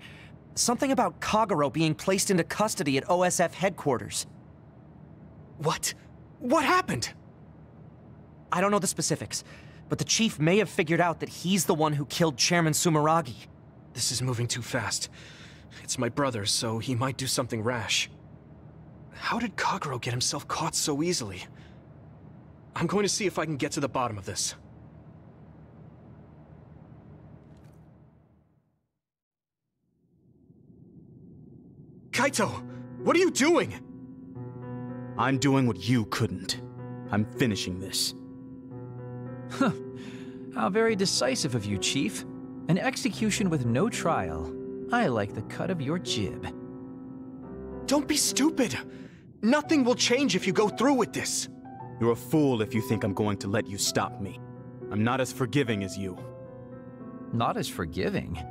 Something about Kagero being placed into custody at OSF headquarters. What? What happened? I don't know the specifics, but the chief may have figured out that he's the one who killed Chairman Sumeragi. This is moving too fast. It's my brother, so he might do something rash. How did Kagero get himself caught so easily? I'm going to see if I can get to the bottom of this. Kaito! What are you doing? I'm doing what you couldn't. I'm finishing this. Huh. How very decisive of you, Chief. An execution with no trial. I like the cut of your jib. Don't be stupid! Nothing will change if you go through with this. You're a fool if you think I'm going to let you stop me. I'm not as forgiving as you. Not as forgiving?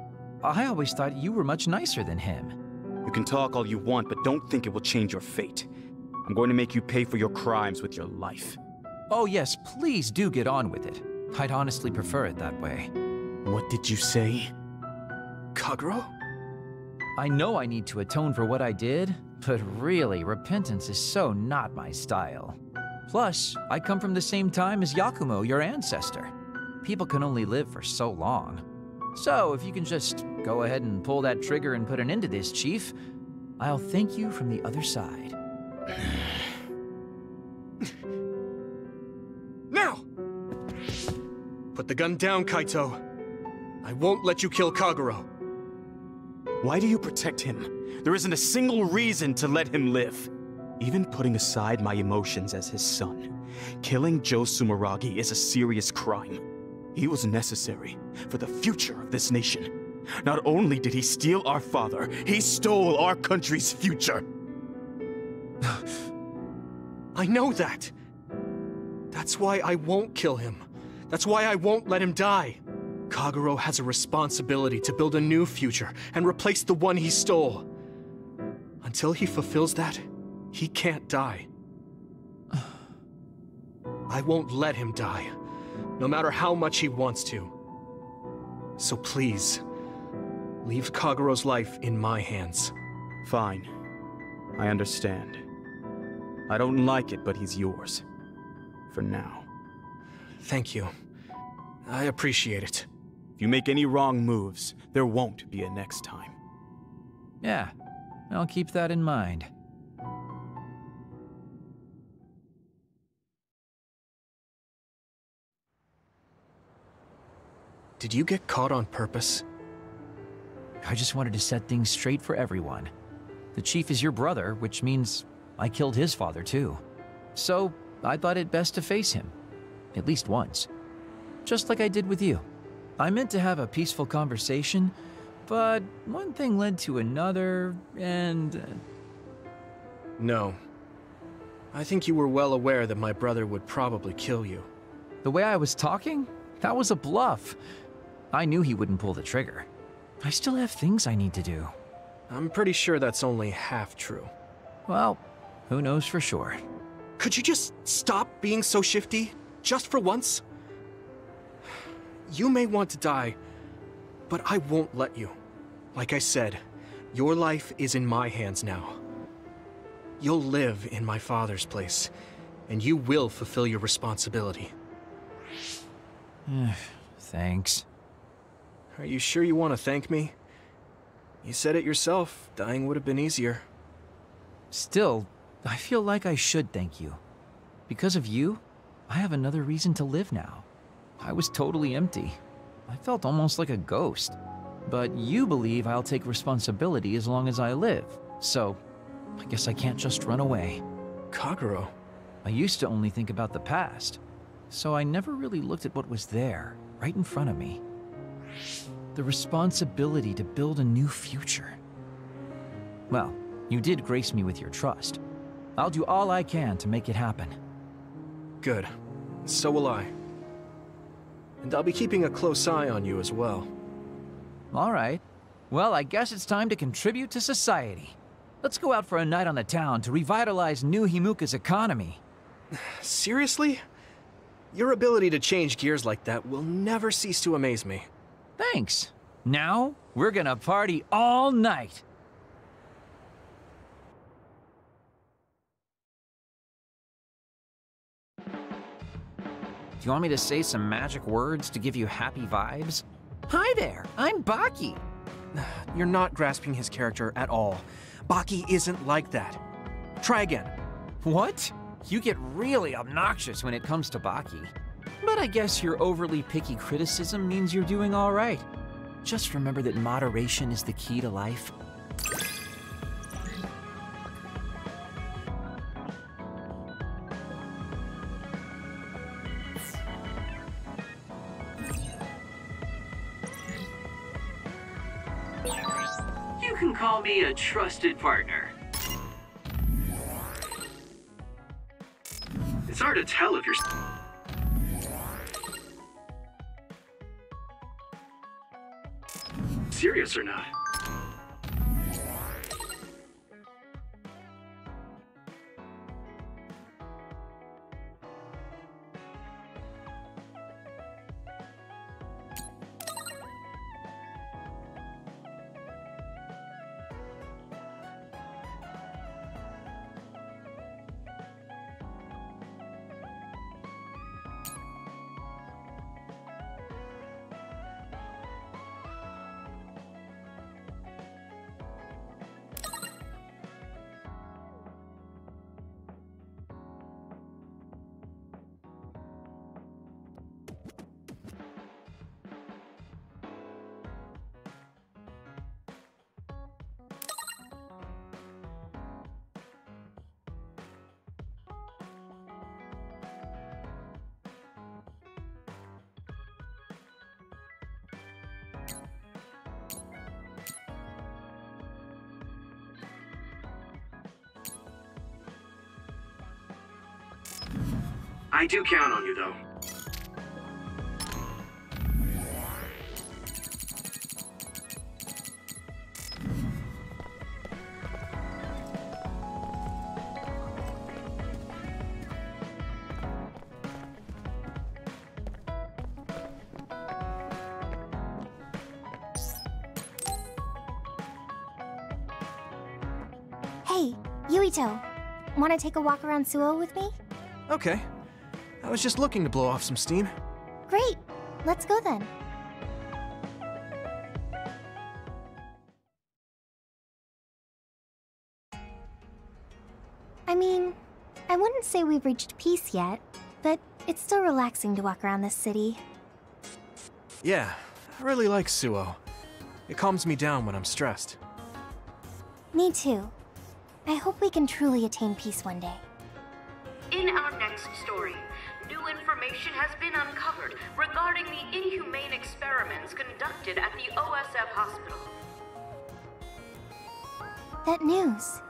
I always thought you were much nicer than him. You can talk all you want, but don't think it will change your fate. I'm going to make you pay for your crimes with your life. Oh yes, please do get on with it. I'd honestly prefer it that way. What did you say? Kagero? I know I need to atone for what I did, but really, repentance is so not my style. Plus, I come from the same time as Yakumo, your ancestor. People can only live for so long. So, if you can just go ahead and pull that trigger and put an end to this, Chief, I'll thank you from the other side. Now! Put the gun down, Kaito. I won't let you kill Kagero. Why do you protect him? There isn't a single reason to let him live. Even putting aside my emotions as his son, killing Joe Sumeragi is a serious crime. He was necessary for the future of this nation. Not only did he steal our father, he stole our country's future. I know that. That's why I won't kill him. That's why I won't let him die. Kagero has a responsibility to build a new future and replace the one he stole. Until he fulfills that, he can't die. I won't let him die, no matter how much he wants to. So please, leave Kagero's life in my hands. Fine. I understand. I don't like it, but he's yours. For now. Thank you. I appreciate it. If you make any wrong moves, there won't be a next time. Yeah, I'll keep that in mind. Did you get caught on purpose? I just wanted to set things straight for everyone. The Chief is your brother, which means I killed his father too. So, I thought it best to face him. At least once. Just like I did with you. I meant to have a peaceful conversation, but one thing led to another, and... No. I think you were well aware that my brother would probably kill you. The way I was talking? That was a bluff. I knew he wouldn't pull the trigger. I still have things I need to do. I'm pretty sure that's only half true. Well, who knows for sure. Could you just stop being so shifty? Just for once? You may want to die, but I won't let you. Like I said, your life is in my hands now. You'll live in my father's place, and you will fulfill your responsibility. Thanks. Are you sure you want to thank me? You said it yourself, dying would have been easier. Still, I feel like I should thank you. Because of you, I have another reason to live now. I was totally empty. I felt almost like a ghost. But you believe I'll take responsibility as long as I live, so I guess I can't just run away. Kagero? I used to only think about the past, so I never really looked at what was there, right in front of me. The responsibility to build a new future. Well, you did grace me with your trust. I'll do all I can to make it happen. Good. So will I. And I'll be keeping a close eye on you as well. All right. Well, I guess it's time to contribute to society. Let's go out for a night on the town to revitalize New Himuka's economy. Seriously? Your ability to change gears like that will never cease to amaze me. Thanks. Now, we're gonna party all night. Do you want me to say some magic words to give you happy vibes? Hi there, I'm Baki. You're not grasping his character at all. Baki isn't like that. Try again. What? You get really obnoxious when it comes to Baki. But I guess your overly picky criticism means you're doing all right. Just remember that moderation is the key to life. You can call me a trusted partner. It's hard to tell if you're serious or not. I do count on you, though. Hey, Yuito. Want to take a walk around Suo with me? Okay. I was just looking to blow off some steam. Great. Let's go then. I mean, I wouldn't say we've reached peace yet, but it's still relaxing to walk around this city. Yeah, I really like Suo. It calms me down when I'm stressed. Me too. I hope we can truly attain peace one day. In our next story, new information has been uncovered regarding the inhumane experiments conducted at the OSF hospital. That news.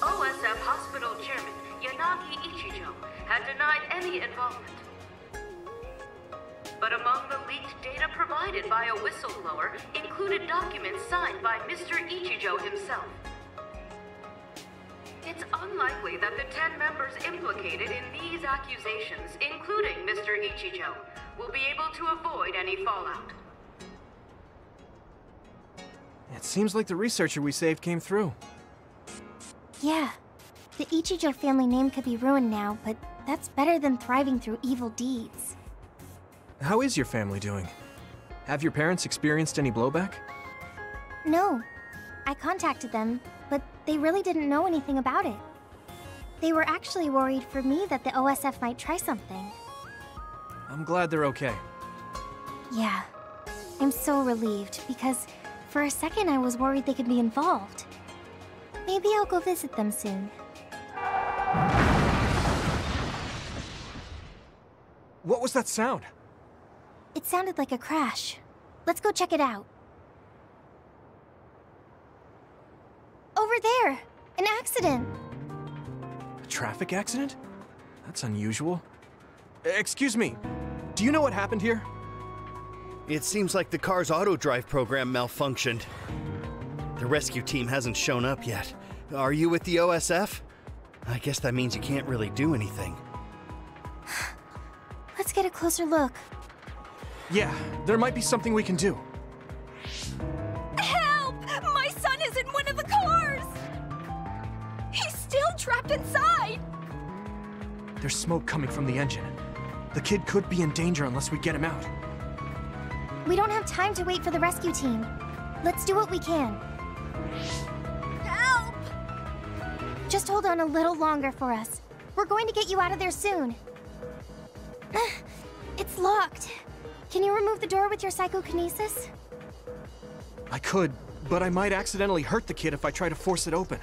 OSF hospital chairman Yanagi Ichijo had denied any involvement. But among the leaked data provided by a whistleblower included documents signed by Mr. Ichijo himself. It's unlikely that the 10 members implicated in these accusations, including Mr. Ichijo, will be able to avoid any fallout. It seems like the researcher we saved came through. Yeah. The Ichijo family name could be ruined now, but that's better than thriving through evil deeds. How is your family doing? Have your parents experienced any blowback? No. I contacted them, but they really didn't know anything about it. They were actually worried for me that the OSF might try something. I'm glad they're okay. Yeah. I'm so relieved, because for a second I was worried they could be involved. Maybe I'll go visit them soon. What was that sound? It sounded like a crash. Let's go check it out. Over there! An accident! A traffic accident? That's unusual. Excuse me, do you know what happened here? It seems like the car's auto-drive program malfunctioned. The rescue team hasn't shown up yet. Are you with the OSF? I guess that means you can't really do anything. Let's get a closer look. Yeah, there might be something we can do. Help! My son is in one of the cars! He's still trapped inside! There's smoke coming from the engine. The kid could be in danger unless we get him out. We don't have time to wait for the rescue team. Let's do what we can. Help! Just hold on a little longer for us. We're going to get you out of there soon. It's locked. Can you remove the door with your psycho-kinesis? I could, but I might accidentally hurt the kid if I try to force it open.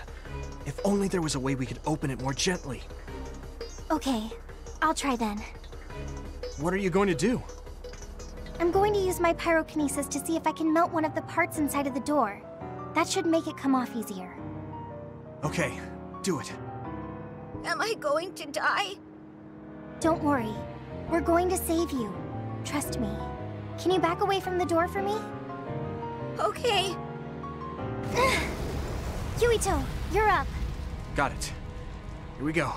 If only there was a way we could open it more gently. Okay, I'll try then. What are you going to do? I'm going to use my pyrokinesis to see if I can melt one of the parts inside of the door. That should make it come off easier. Okay, do it. Am I going to die? Don't worry. We're going to save you. Trust me. Can you back away from the door for me? Okay. Yuito, you're up. Got it. Here we go.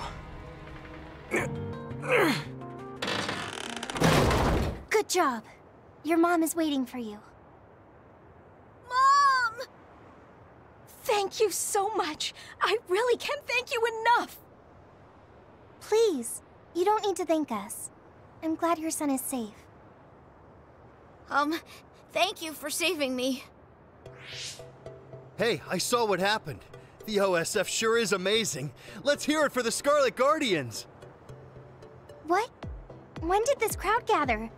Good job. Your mom is waiting for you. Mom! Thank you so much. I really can't thank you enough. Please, you don't need to thank us. I'm glad your son is safe. Thank you for saving me. Hey, I saw what happened. The OSF sure is amazing. Let's hear it for the Scarlet Guardians. What? When did this crowd gather?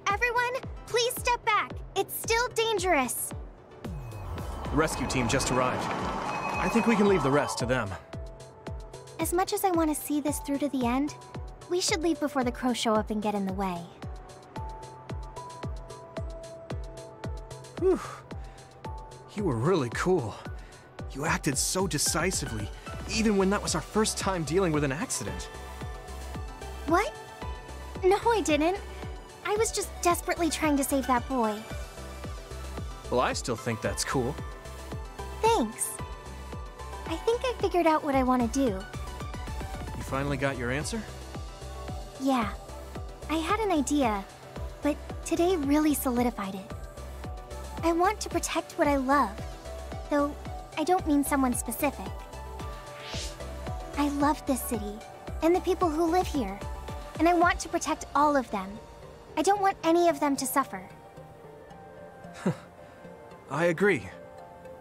Everyone, please step back. It's still dangerous. The rescue team just arrived. I think we can leave the rest to them. As much as I want to see this through to the end, we should leave before the crows show up and get in the way. Whew. You were really cool. You acted so decisively, even when that was our first time dealing with an accident. What? No, I didn't. I was just desperately trying to save that boy. Well, I still think that's cool. Thanks. I think I figured out what I want to do. You finally got your answer? Yeah. I had an idea, but today really solidified it. I want to protect what I love, though I don't mean someone specific. I love this city, and the people who live here, and I want to protect all of them. I don't want any of them to suffer. I agree.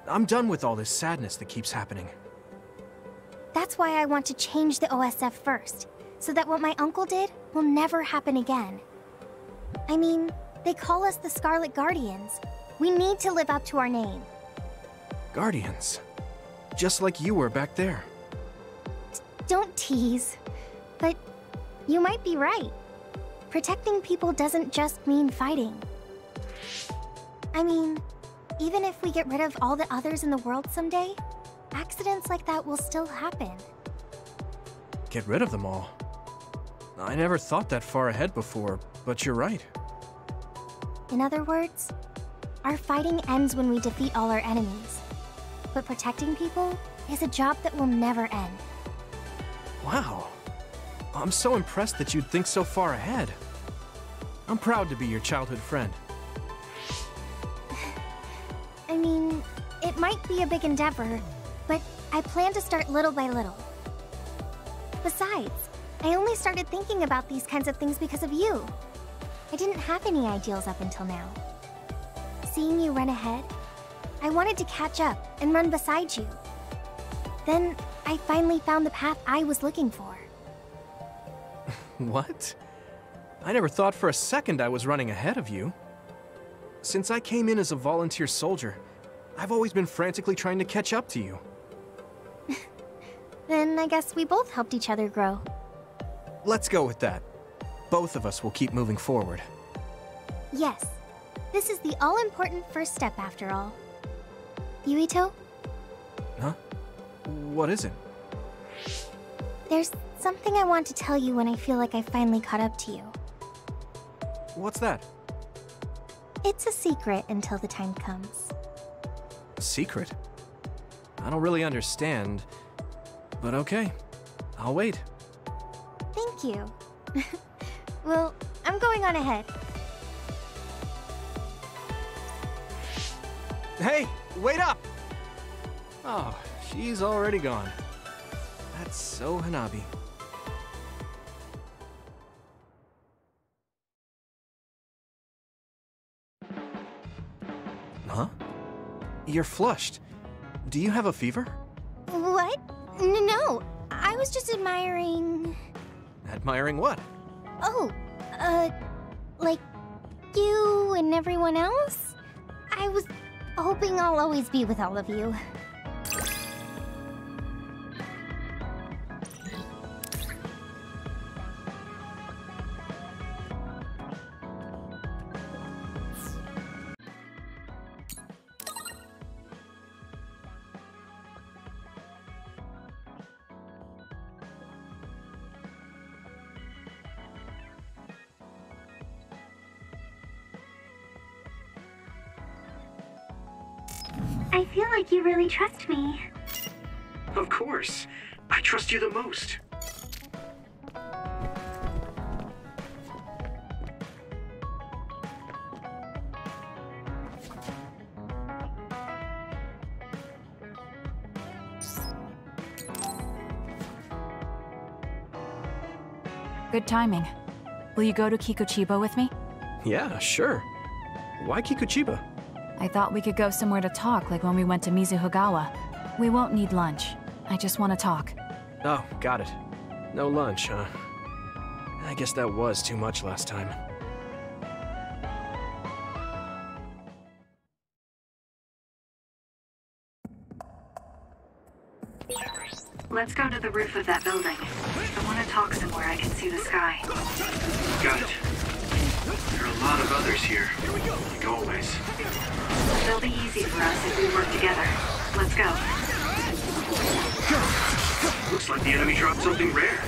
I'm done with all this sadness that keeps happening. That's why I want to change the OSF first, so that what my uncle did will never happen again. I mean, they call us the Scarlet Guardians. We need to live up to our name. Guardians. Just like you were back there. Don't tease. But you might be right. Protecting people doesn't just mean fighting. I mean, even if we get rid of all the others in the world someday, accidents like that will still happen. Get rid of them all? I never thought that far ahead before, but you're right. In other words, our fighting ends when we defeat all our enemies. But protecting people is a job that will never end. Wow. I'm so impressed that you'd think so far ahead. I'm proud to be your childhood friend. I mean, it might be a big endeavor, but I plan to start little by little. Besides, I only started thinking about these kinds of things because of you. I didn't have any ideals up until now. Seeing you run ahead, I wanted to catch up and run beside you. Then, I finally found the path I was looking for. What? I never thought for a second I was running ahead of you. Since I came in as a volunteer soldier, I've always been frantically trying to catch up to you. Then I guess we both helped each other grow. Let's go with that. Both of us will keep moving forward. Yes. This is the all-important first step after all. Yuito? Huh? What is it? There's something I want to tell you when I feel like I finally caught up to you. What's that? It's a secret until the time comes. A secret? I don't really understand, but okay. I'll wait. Thank you. Well, I'm going on ahead. Hey, wait up! Oh, she's already gone. That's so Hanabi. Huh? You're flushed. Do you have a fever? What? No, I was just admiring... Admiring what? Oh, like you and everyone else? I was hoping I'll always be with all of you. I feel like you really trust me. Of course. I trust you the most. Good timing. Will you go to Kikuchiba with me? Yeah, sure. Why Kikuchiba? I thought we could go somewhere to talk, like when we went to Mizuhigawa. We won't need lunch. I just want to talk. Oh, got it. No lunch, huh? I guess that was too much last time. Let's go to the roof of that building. I want to talk somewhere I can see the sky. Got it. There are a lot of others here, like always. It'll be easy for us if we work together. Let's go. Looks like the enemy dropped something rare.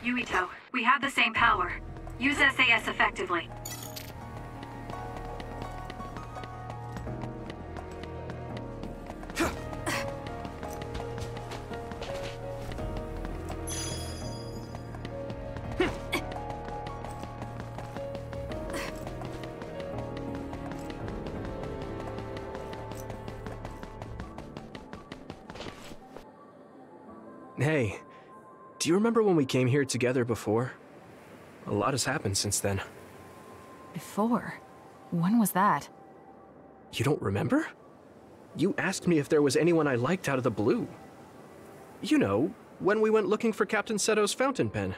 Yuito, we have the same power. Use SAS effectively. Hey, do you remember when we came here together before? A lot has happened since then. Before? When was that? You don't remember? You asked me if there was anyone I liked out of the blue. You know, when we went looking for Captain Seto's fountain pen.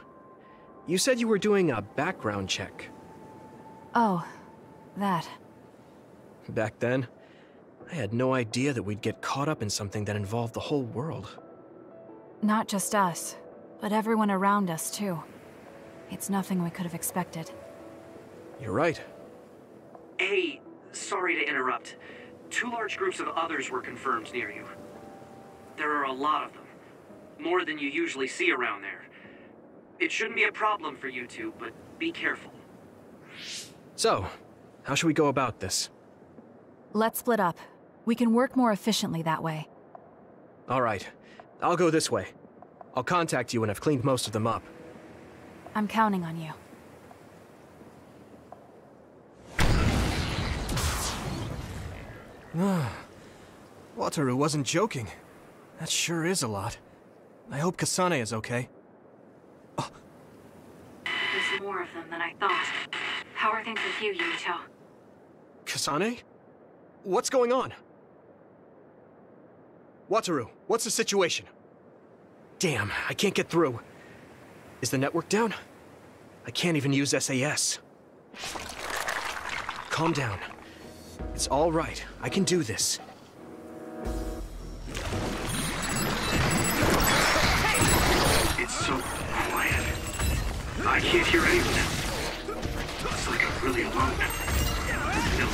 You said you were doing a background check. Oh, that. Back then, I had no idea that we'd get caught up in something that involved the whole world. Not just us, but everyone around us, too. It's nothing we could have expected. You're right. Hey, sorry to interrupt. 2 large groups of others were confirmed near you. There are a lot of them. More than you usually see around there. It shouldn't be a problem for you two, but be careful. So, how should we go about this? Let's split up. We can work more efficiently that way. All right. I'll go this way. I'll contact you when I've cleaned most of them up. I'm counting on you. Wataru wasn't joking. That sure is a lot. I hope Kasane is okay. There's more of them than I thought. How are things with you, Yuito? Kasane? What's going on? Wataru, what's the situation? Damn, I can't get through. Is the network down? I can't even use SAS. Calm down. It's all right. I can do this. It's so quiet. I can't hear anyone. It's like I'm really alone. No,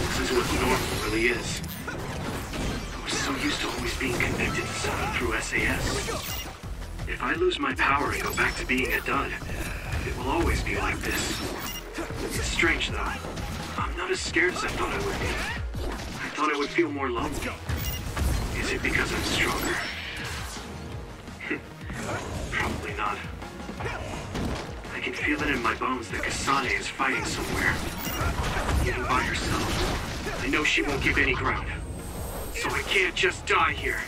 this is what normal really is. I was so used to always being connected to someone through SAS. If I lose my power and go back to being a dud, it will always be like this. It's strange, though. I'm not as scared as I thought I would be. I thought I would feel more lonely. Is it because I'm stronger? Probably not. I can feel it in my bones that Kasane is fighting somewhere. Even by herself. I know she won't give any ground. So I can't just die here.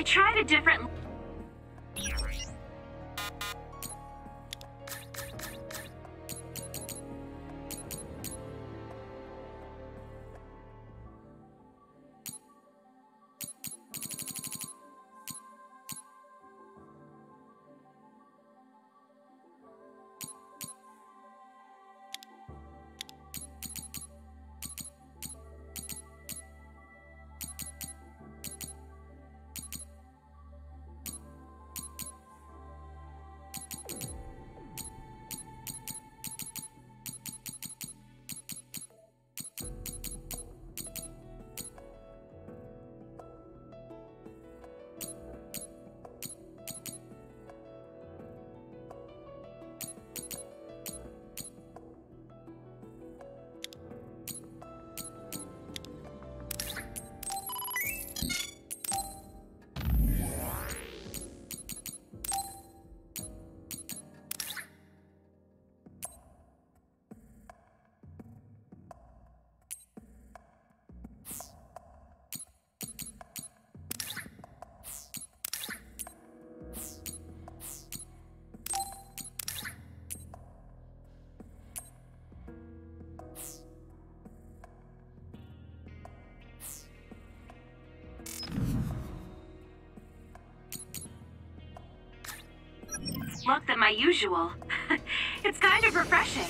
I tried a different... luck than my usual. It's kind of refreshing.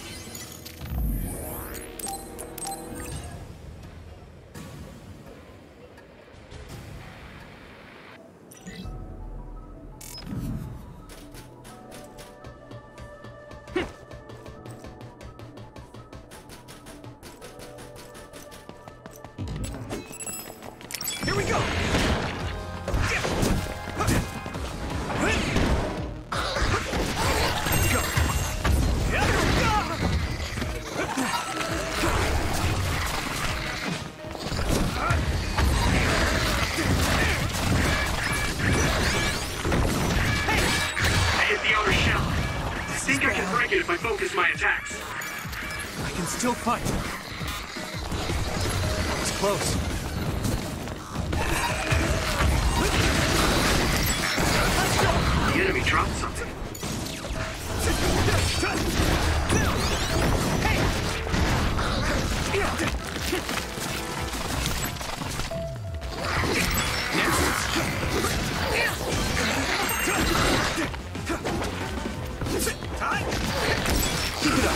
Here we go! If I focus my attacks. I can still fight. It's close. The enemy dropped something. Keep it up.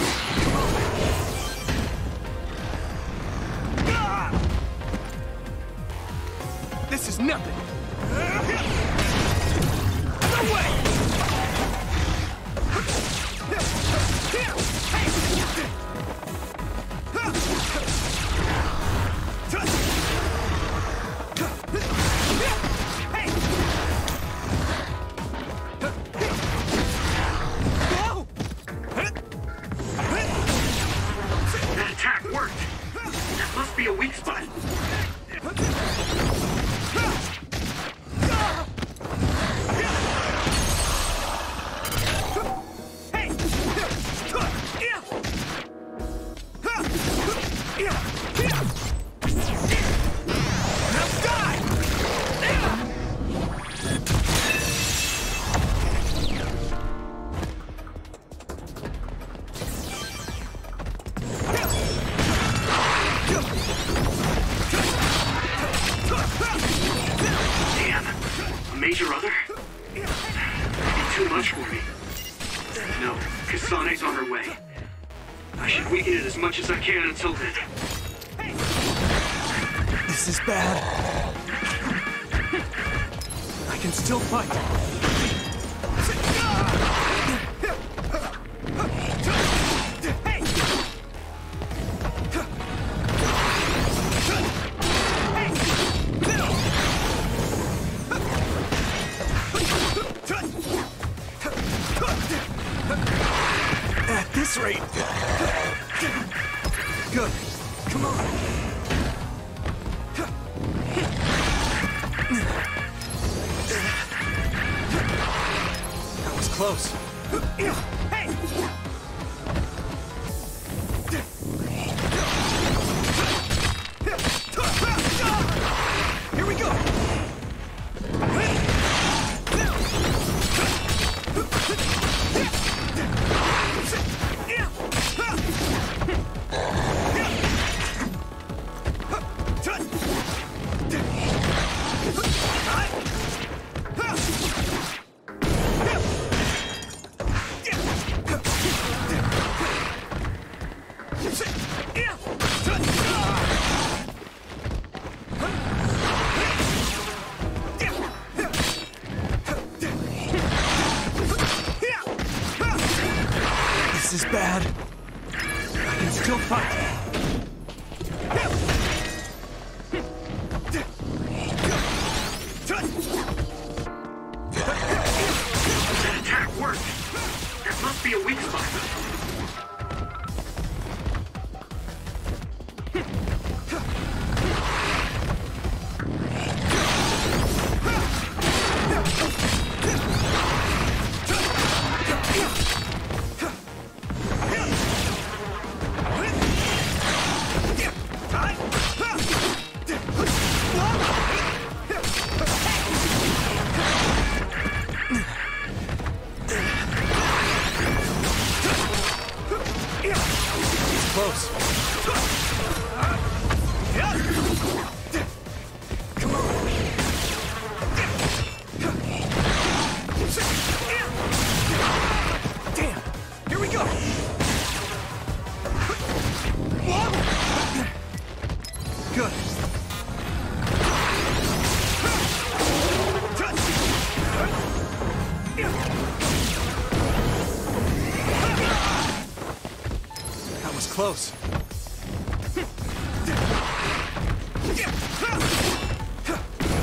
This is nothing. No way! That attack worked. That must be a weak spot. Major Other? Too much for me. No, Kasane's on her way. I should weaken it as much as I can until then. This is bad. I can still fight. At this rate. Good. Come on. That was close. Here we go. This is bad. I can still fight. That attack worked. That must be a weak spot. Close. Damn! Here we go! Good. That was close.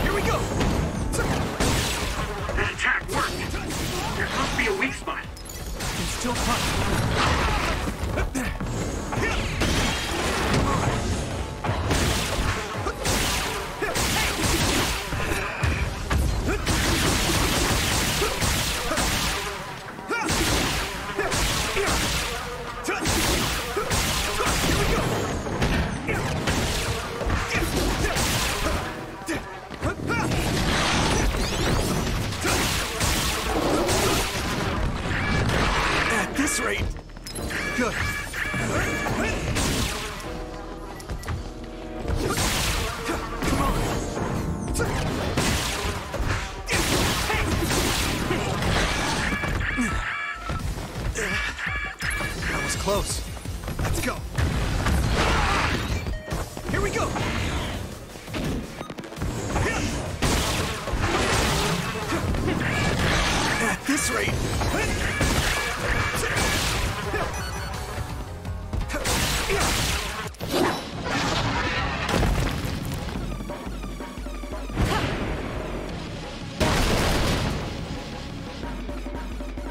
Here we go! That attack worked. There must be a weak spot. I can still punch. At this rate, good. That was close. Let's go. Here we go. At this rate.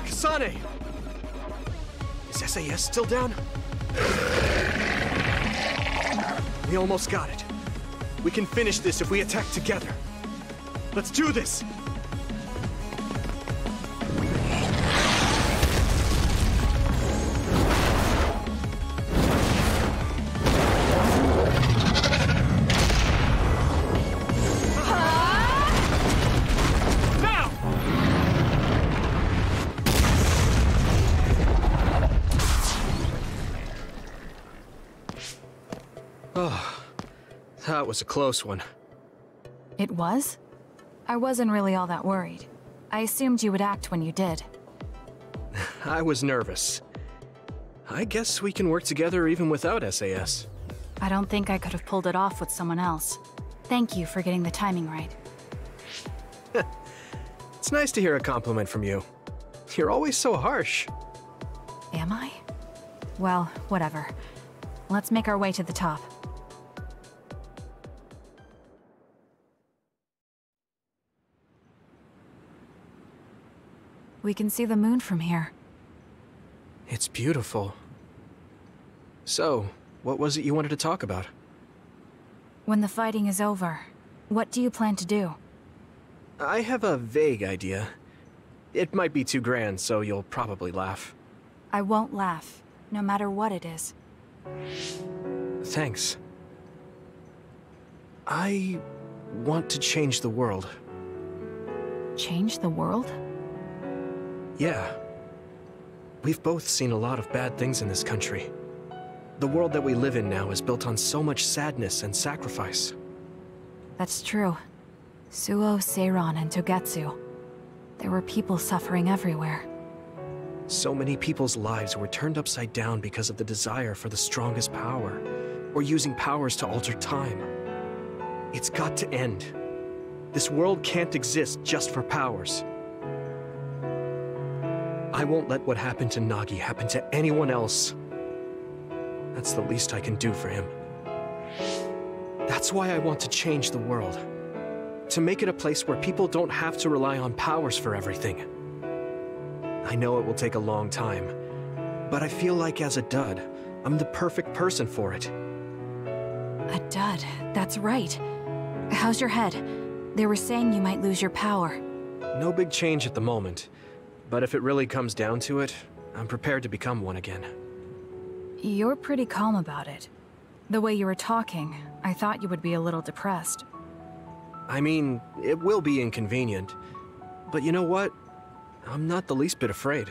Kasane! Is SAS still down? We almost got it. We can finish this if we attack together. Let's do this! Oh, that was a close one. It was? I wasn't really all that worried. I assumed you would act when you did. I was nervous. I guess we can work together even without SAS. I don't think I could have pulled it off with someone else. Thank you for getting the timing right. It's nice to hear a compliment from you. You're always so harsh. Am I? Well, whatever. Let's make our way to the top. We can see the moon from here. It's beautiful. So, what was it you wanted to talk about? When the fighting is over, what do you plan to do? I have a vague idea. It might be too grand, so you'll probably laugh. I won't laugh, no matter what it is. Thanks. I want to change the world. Change the world? Yeah. We've both seen a lot of bad things in this country. The world that we live in now is built on so much sadness and sacrifice. That's true. Suo, Seiran, and Togetsu. There were people suffering everywhere. So many people's lives were turned upside down because of the desire for the strongest power, or using powers to alter time. It's got to end. This world can't exist just for powers. I won't let what happened to Nagi happen to anyone else. That's the least I can do for him. That's why I want to change the world. To make it a place where people don't have to rely on powers for everything. I know it will take a long time, but I feel like as a dud, I'm the perfect person for it. A dud, that's right. How's your head? They were saying you might lose your power. No big change at the moment, but if it really comes down to it, I'm prepared to become one again. You're pretty calm about it. The way you were talking, I thought you would be a little depressed. I mean, it will be inconvenient, but you know what? I'm not the least bit afraid.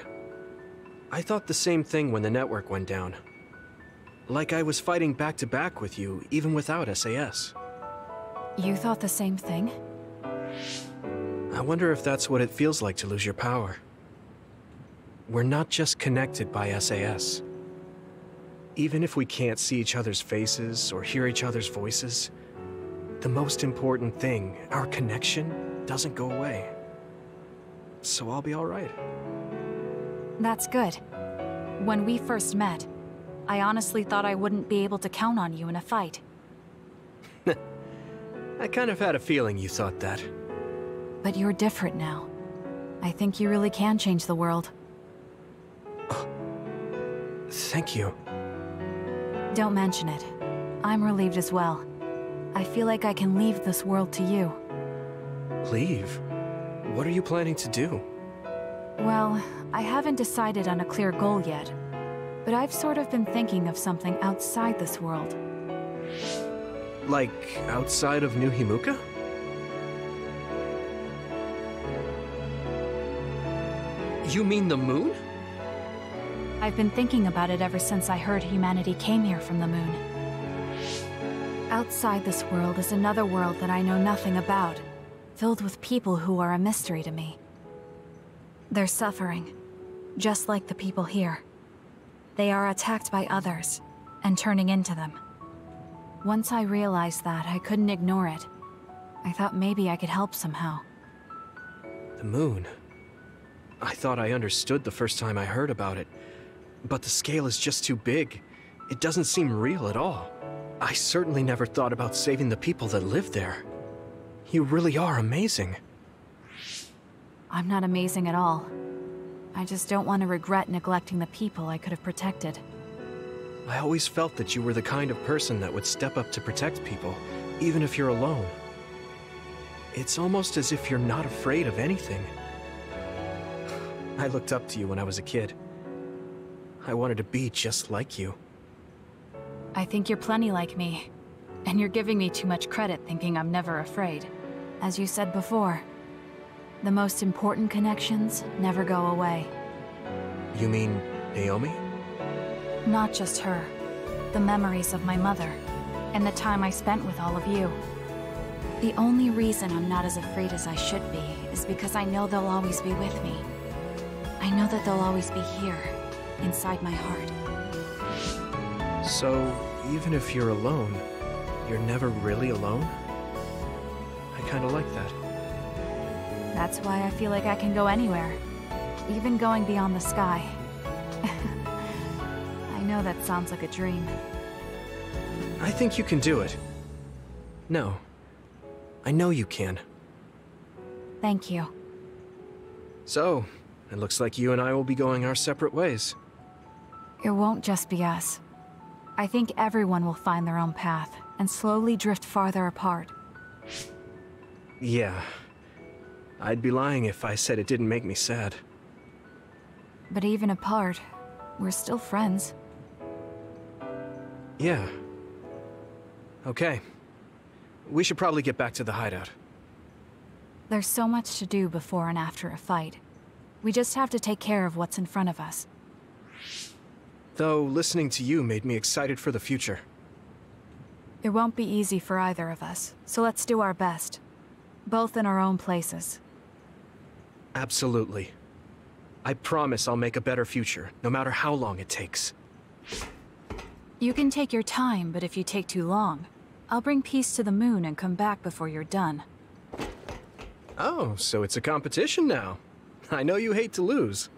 I thought the same thing when the network went down. Like I was fighting back-to-back with you, even without SAS. You thought the same thing? I wonder if that's what it feels like to lose your power. We're not just connected by SAS. Even if we can't see each other's faces or hear each other's voices, the most important thing, our connection, doesn't go away. So I'll be all right. That's good. When we first met, I honestly thought I wouldn't be able to count on you in a fight. I kind of had a feeling you thought that. But you're different now. I think you really can change the world. Thank you. Don't mention it. I'm relieved as well. I feel like I can leave this world to you. Leave? What are you planning to do? Well, I haven't decided on a clear goal yet, but I've sort of been thinking of something outside this world. Like, outside of New Himuka? You mean the moon? I've been thinking about it ever since I heard humanity came here from the moon. Outside this world is another world that I know nothing about, filled with people who are a mystery to me. They're suffering, just like the people here. They are attacked by others, and turning into them. Once I realized that, I couldn't ignore it. I thought maybe I could help somehow. The moon? I thought I understood the first time I heard about it, but the scale is just too big. It doesn't seem real at all. I certainly never thought about saving the people that live there. You really are amazing. I'm not amazing at all. I just don't want to regret neglecting the people I could have protected. I always felt that you were the kind of person that would step up to protect people, even if you're alone. It's almost as if you're not afraid of anything. I looked up to you when I was a kid. I wanted to be just like you. I think you're plenty like me. And you're giving me too much credit thinking I'm never afraid. As you said before, the most important connections never go away. You mean Naomi? Not just her. The memories of my mother, and the time I spent with all of you. The only reason I'm not as afraid as I should be is because I know they'll always be with me. I know that they'll always be here, inside my heart. So, even if you're alone, you're never really alone? I kinda like that. That's why I feel like I can go anywhere, even going beyond the sky. I know that sounds like a dream. I think you can do it. No. I know you can. Thank you. So, it looks like you and I will be going our separate ways. It won't just be us. I think everyone will find their own path, and slowly drift farther apart. Yeah. I'd be lying if I said it didn't make me sad. But even apart, we're still friends. Yeah. Okay. We should probably get back to the hideout. There's so much to do before and after a fight. We just have to take care of what's in front of us. Though, listening to you made me excited for the future. It won't be easy for either of us, so let's do our best. Both in our own places. Absolutely. I promise I'll make a better future, no matter how long it takes. You can take your time, but if you take too long, I'll bring peace to the moon and come back before you're done. Oh, so it's a competition now. I know you hate to lose.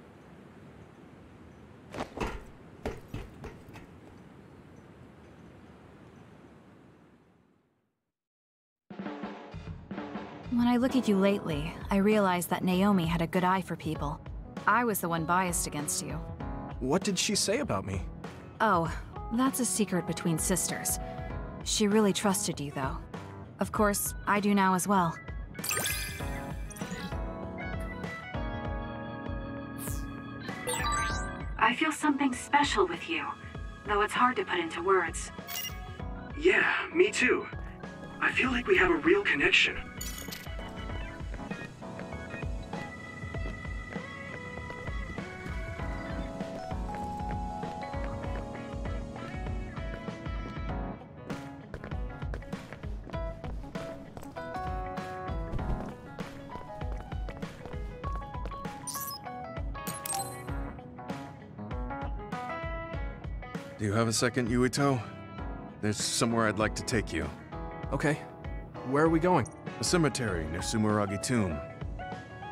When I look at you lately, I realize that Naomi had a good eye for people. I was the one biased against you. What did she say about me? Oh, that's a secret between sisters. She really trusted you, though. Of course, I do now as well. I feel something special with you, though it's hard to put into words. Yeah, me too. I feel like we have a real connection. Do you have a second, Yuito? There's somewhere I'd like to take you. Okay. Where are we going? A cemetery near Sumeragi Tomb.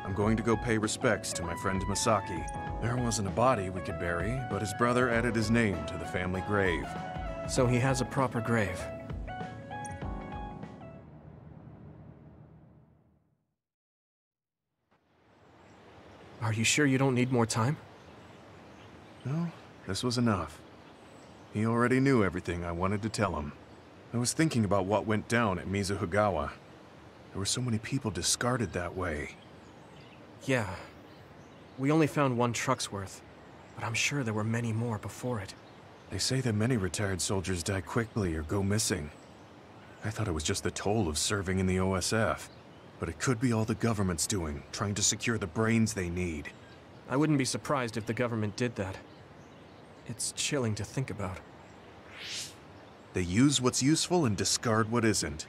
I'm going to go pay respects to my friend Masaki. There wasn't a body we could bury, but his brother added his name to the family grave. So he has a proper grave. Are you sure you don't need more time? No, this was enough. He already knew everything I wanted to tell him. I was thinking about what went down at Mizuhigawa. There were so many people discarded that way. Yeah. We only found one truck's worth, but I'm sure there were many more before it. They say that many retired soldiers die quickly or go missing. I thought it was just the toll of serving in the OSF. But it could be all the government's doing, trying to secure the brains they need. I wouldn't be surprised if the government did that. It's chilling to think about. They use what's useful and discard what isn't.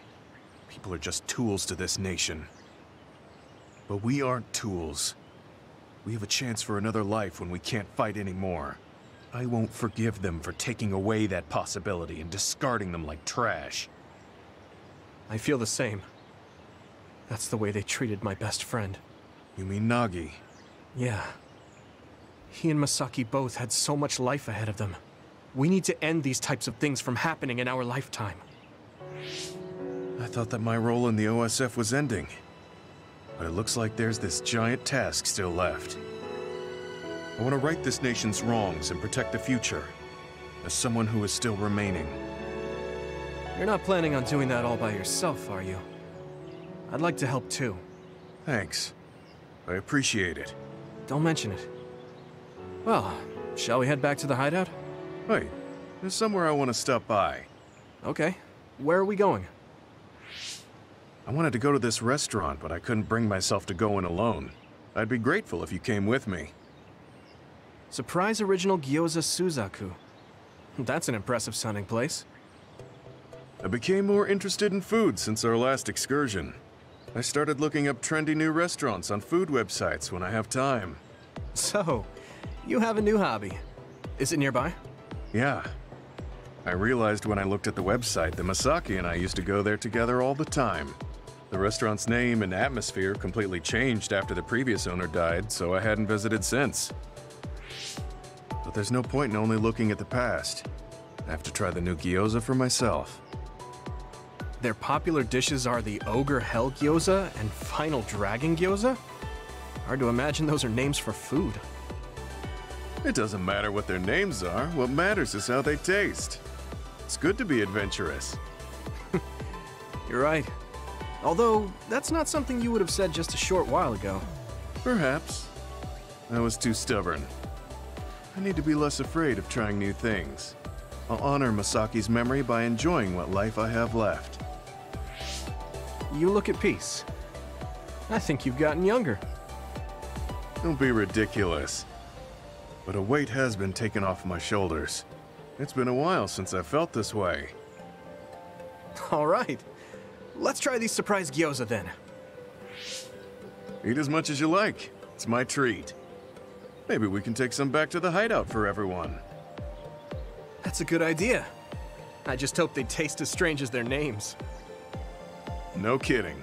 People are just tools to this nation. But we aren't tools. We have a chance for another life when we can't fight anymore. I won't forgive them for taking away that possibility and discarding them like trash. I feel the same. That's the way they treated my best friend. You mean Nagi? Yeah. He and Masaki both had so much life ahead of them. We need to end these types of things from happening in our lifetime. I thought that my role in the OSF was ending. But it looks like there's this giant task still left. I want to right this nation's wrongs and protect the future, as someone who is still remaining. You're not planning on doing that all by yourself, are you? I'd like to help too. Thanks. I appreciate it. Don't mention it. Well, shall we head back to the hideout? Wait, there's somewhere I want to stop by. Okay. Where are we going? I wanted to go to this restaurant, but I couldn't bring myself to go in alone. I'd be grateful if you came with me. Surprise Original Gyoza Suzaku. That's an impressive sounding place. I became more interested in food since our last excursion. I started looking up trendy new restaurants on food websites when I have time. So, you have a new hobby. Is it nearby? Yeah. I realized when I looked at the website that Masaki and I used to go there together all the time. The restaurant's name and atmosphere completely changed after the previous owner died, so I hadn't visited since. But there's no point in only looking at the past. I have to try the new gyoza for myself. Their popular dishes are the Ogre Hell Gyoza and Final Dragon Gyoza? Hard to imagine those are names for food. It doesn't matter what their names are. What matters is how they taste. It's good to be adventurous. You're right. Although, that's not something you would have said just a short while ago. Perhaps. I was too stubborn. I need to be less afraid of trying new things. I'll honor Masaki's memory by enjoying what life I have left. You look at peace. I think you've gotten younger. Don't be ridiculous. But a weight has been taken off my shoulders. It's been a while since I felt this way. All right. Let's try these surprise gyoza then. Eat as much as you like. It's my treat. Maybe we can take some back to the hideout for everyone. That's a good idea. I just hope they taste as strange as their names. No kidding.